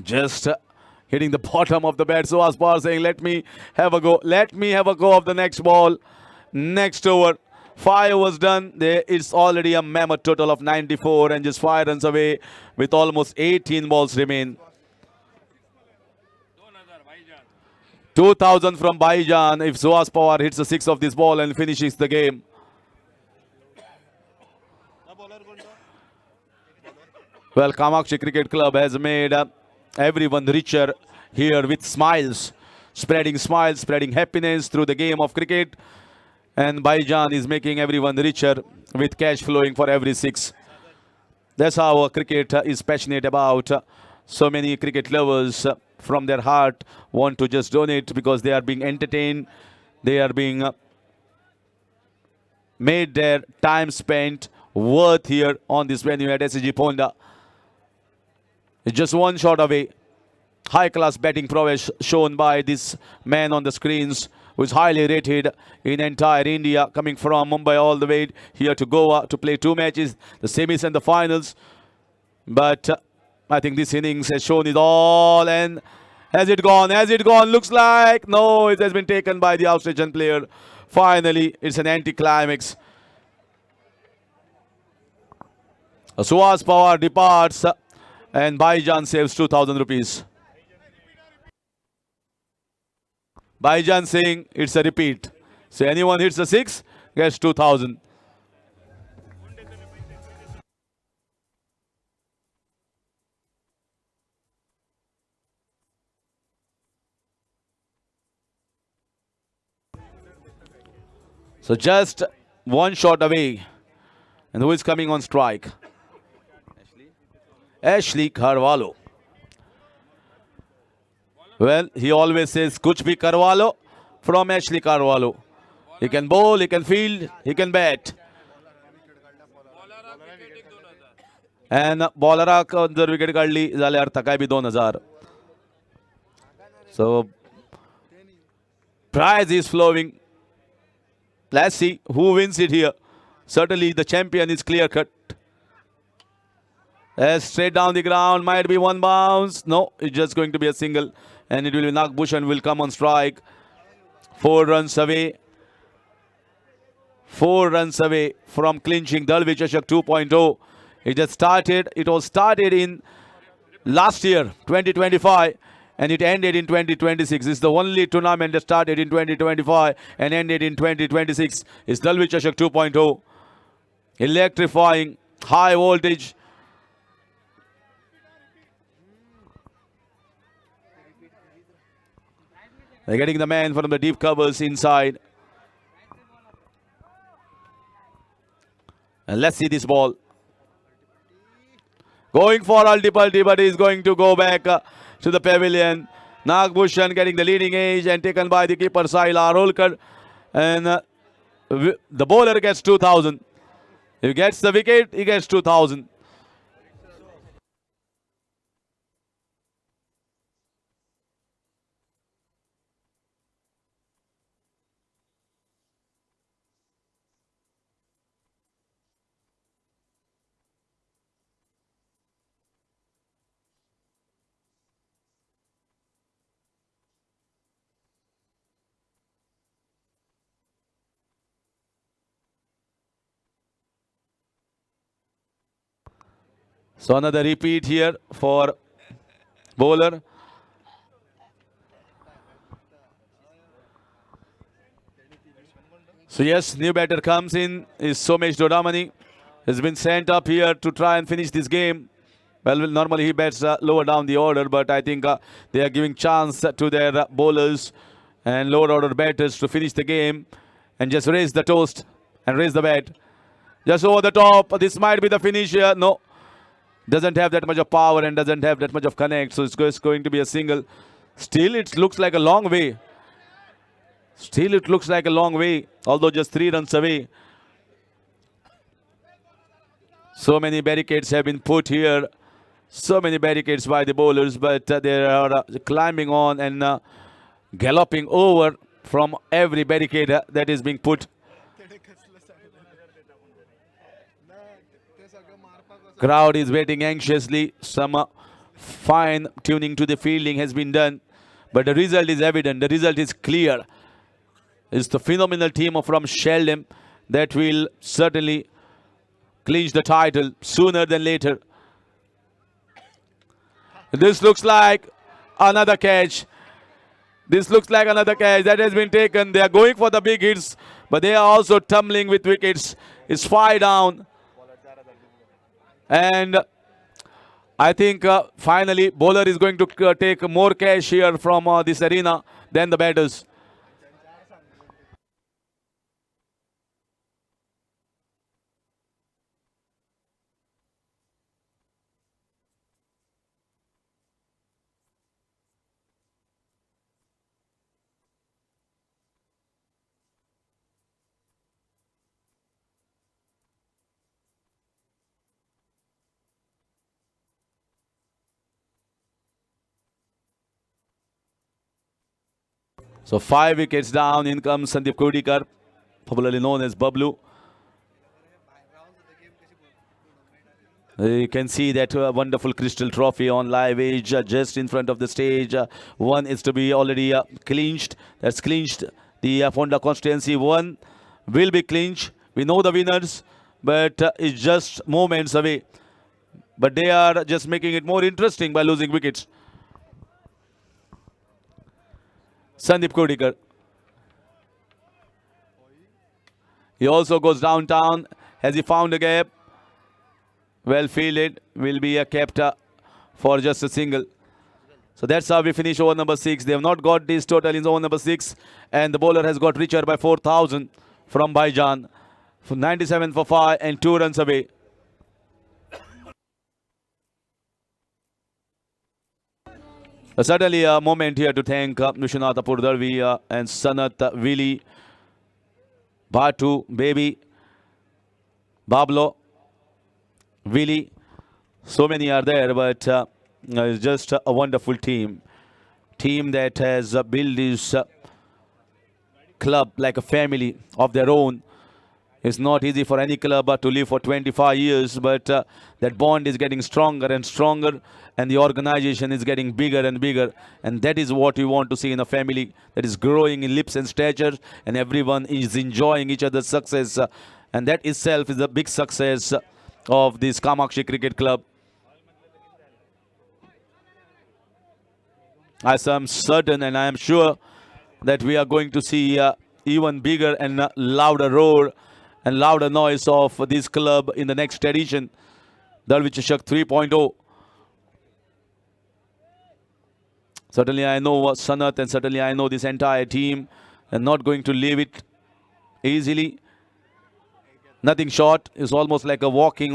Just hitting the bottom of the bat. Suhas Pawar saying, let me have a go. Let me have a go of the next ball. Next over. 5 was done. There it's already a mammoth total of 94 and just 5 runs away with almost 18 balls remain. 2000 from Baijan if Suhas Pawar hits a 6 of this ball and finishes the game. Well, Kamakshi Cricket Club has made everyone richer here with smiles, spreading happiness through the game of cricket. And Baijan is making everyone richer with cash flowing for every 6. That's how cricket is passionate about. So many cricket lovers from their heart want to just donate because they are being entertained. They are being made their time spent worth here on this venue at SCG Ponda. It's just one shot away. High-class batting prowess shown by this man on the screens, who is highly rated in entire India, coming from Mumbai all the way here to Goa to play 2 matches, the semis and the finals. But I think this innings has shown it all. And has it gone? Has it gone? Looks like no, it has been taken by the Australian player. Finally, it's an anti-climax. Suhas Pawar departs and Baijan saves 2,000 rupees. Baijan saying it's a repeat. So anyone hits a 6 gets 2,000. So just one shot away. And who is coming on strike? Ashley Carvalho. Well, he always says, Kuch bhi Carvalho from Ashley Carvalho. He can bowl, he can field, he can bat. And bowlera जर wicket काढली जाल्यार ताकाय बी 2000. So prize is flowing. Let's see who wins it here. Certainly the champion is clear cut. Straight down the ground, might be one bounce. No, it's just going to be a single. And it will be Nagbhushan will come on strike. 4 runs away. 4 runs away from clinching Dalvi Chashak 2.0. It just started. It was started in last year, 2025. And it ended in 2026. It's the only tournament that started in 2025 and ended in 2026. It's Dalvi Chashak 2.0. Electrifying, high voltage. They're getting the man from the deep covers inside. And let's see this ball. Going for Altipalti, but he's going to go back to the pavilion. Nagbhushan getting the leading edge and taken by the keeper Sahil Arolkar. And the bowler gets 2,000. If he gets the wicket, he gets 2,000. So another repeat here for bowler. So yes, new batter comes in is Somesh Dodamani. has been sent up here to try and finish this game. Well, normally he bats lower down the order, but I think they are giving chance to their bowlers and lower order batters to finish the game and just raise the toast and raise the bat. Just over the top. This might be the finish here. No. Doesn't have that much of power and doesn't have that much of connect. So it's just going to be a single. Still, it looks like a long way. Still, it looks like a long way. Although just 3 runs away. So many barricades have been put here. So many barricades by the bowlers. But they are climbing on and galloping over from every barricade that is being put. Crowd is waiting anxiously. Some fine tuning to the fielding has been done. But the result is evident. The result is clear. It's the phenomenal team from Sheldon that will certainly clinch the title sooner than later. This looks like another catch. This looks like another catch that has been taken. They are going for the big hits, but they are also tumbling with wickets. It's 5 down. And I think finally bowler is going to take more cash here from this arena than the batters. So 5 wickets down. In comes Sandeep Kodikar, popularly known as Bablu. You can see that wonderful crystal trophy on live age just in front of the stage. One is to be already clinched. That's clinched. The Fonda constituency one will be clinched. We know the winners, but it's just moments away. But they are just making it more interesting by losing wickets. Sandeep Kodikar. He also goes downtown. Has he found a gap? Well fielded. Will be a kept for just a single. So that's how we finish over number 6. They have not got this total in over number 6. And the bowler has got richer by 4,000 from Baijan. 97 for 5 and 2 runs away. Certainly a moment here to thank Vishwanath Purdarvi and Sanat, Willi, Batu, Baby, Bablo, Willi. So many are there, but it's just a wonderful team. Team that has built this club like a family of their own. It's not easy for any club to live for 25 years, but that bond is getting stronger and stronger, and the organization is getting bigger and bigger. And that is what we want to see in a family that is growing in lips and stature, and everyone is enjoying each other's success. And that itself is a big success of this Kamakshi Cricket Club. I am certain and I am sure that we are going to see even bigger and louder roar and louder noise of this club in the next edition, Dalvi Chashak 3.0. Certainly I know Sanat and certainly I know this entire team are not going to leave it easily. Nothing short. It's almost like a walking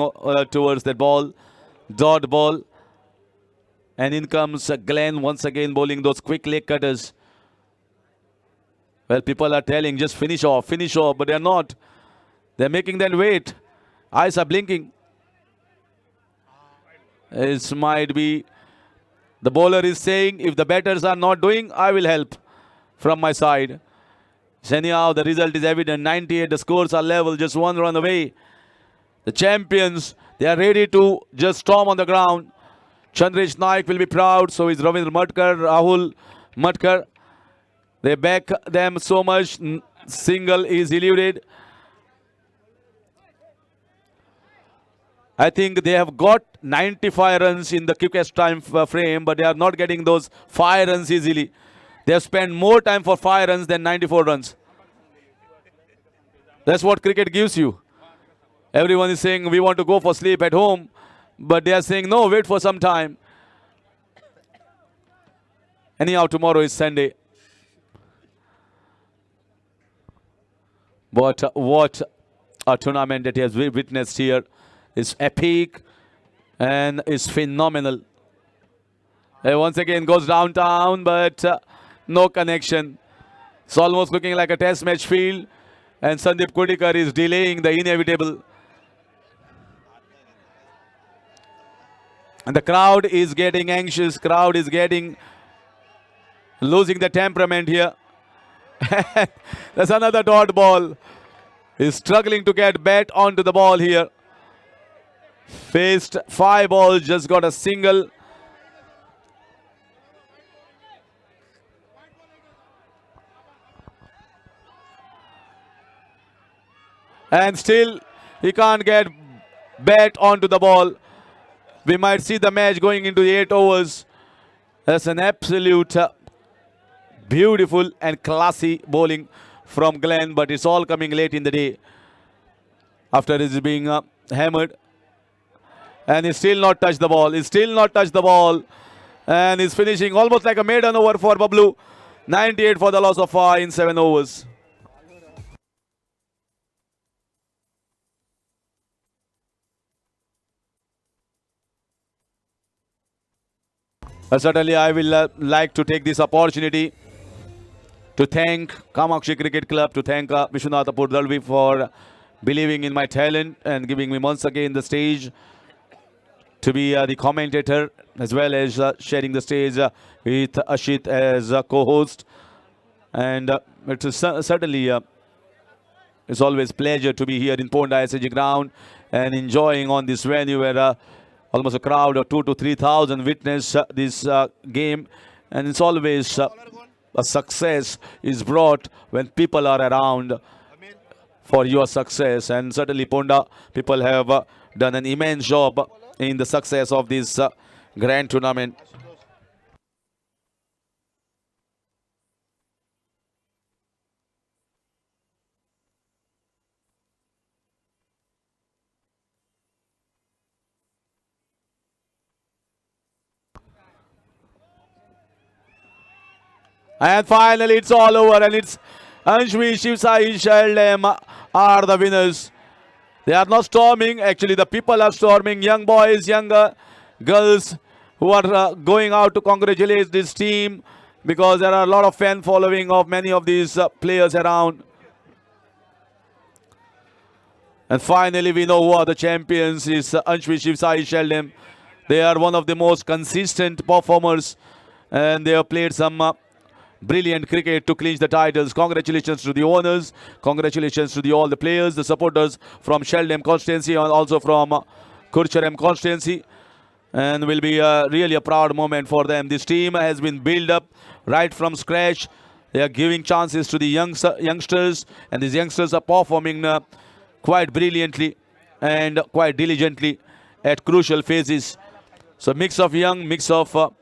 towards that ball. Dot ball. And in comes Glenn once again bowling those quick leg cutters. Well, people are telling just finish off, but they're not. They're making them wait. Eyes are blinking. It might be the bowler is saying, if the batters are not doing, I will help from my side. Anyhow, the result is evident. 98, the scores are level, just 1 run away. The champions, they are ready to just storm on the ground. Chandresh Naik will be proud. So is Ravindra Matkar, Rahul Matkar. They back them so much. Single is eluded. I think they have got 95 runs in the quickest time frame, but they are not getting those 5 runs easily. They have spent more time for 5 runs than 94 runs. That's what cricket gives you. Everyone is saying we want to go for sleep at home, but they are saying no, wait for some time. Anyhow, tomorrow is Sunday. But what a tournament that he has witnessed here is epic and is phenomenal. Once again goes downtown, but no connection. It's almost looking like a test match field, and Sandeep Kodikar is delaying the inevitable. And the crowd is getting anxious. Crowd is getting losing the temperament here. There's another dot ball. He's struggling to get bat onto the ball here. Faced 5 balls, just got a single. And still he can't get bat onto the ball. We might see the match going into 8 overs. That's an absolute beautiful and classy bowling from Glenn, but it's all coming late in the day after it's being hammered. And he's still not touched the ball. He's still not touched the ball. And he's finishing almost like a maiden over for Bablu. 98 for the loss of 5 in 7 overs. Certainly, I will like to take this opportunity to thank Kamakshi Cricket Club, to thank Vishwanath Dalvi for believing in my talent and giving me once again the stage to be the commentator, as well as sharing the stage with Ashit as a co-host. And it is certainly it's always pleasure to be here in Ponda SAG ground and enjoying on this venue where almost a crowd of 2,000 to 3,000 witness this game. And it's always a success is brought when people are around for your success. And certainly Ponda people have done an immense job in the success of this grand tournament. And finally it's all over, and it's Anshvi Shivsai Sheldam are the winners. They are not storming. Actually, the people are storming. Young boys, young girls who are going out to congratulate this team, because there are a lot of fan following of many of these players around. And finally, we know who are the champions is Anshvi Shivsai Sheldam. They are one of the most consistent performers, and they have played some brilliant cricket to clinch the titles. Congratulations to the owners. Congratulations to all the players, the supporters from Sheldam constituency and also from Kurcharam constituency. And will be really a proud moment for them. This team has been built up right from scratch. They are giving chances to the youngsters, and these youngsters are performing quite brilliantly and quite diligently at crucial phases. So mix of young, mix of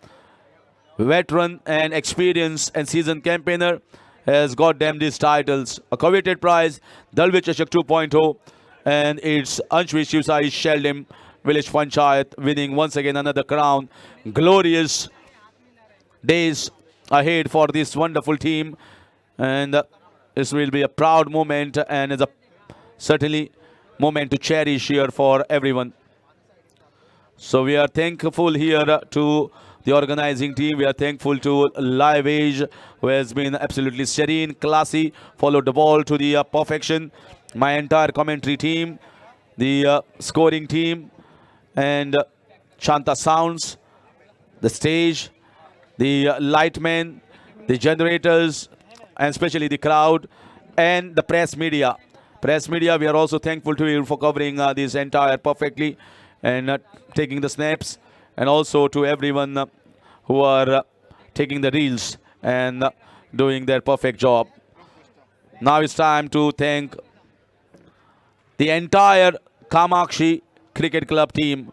veteran and experienced and seasoned campaigner has got them these titles. A coveted prize, Dalvi Chashak 2.0, and it's Anshvi Shivsai Sheldam Village Panchayat winning once again another crown. Glorious days ahead for this wonderful team, and this will be a proud moment, and it's a certainly moment to cherish here for everyone. So we are thankful here to the organizing team. We are thankful to Live Age, who has been absolutely serene, classy, followed the ball to the perfection. My entire commentary team, the scoring team, and Shanta Sounds, the stage, the lightmen, the generators, and especially the crowd, and the press media. Press media, we are also thankful to you for covering this entire perfectly and taking the snaps. And also to everyone who are taking the reels and doing their perfect job. Now it's time to thank the entire Kamakshi Cricket Club team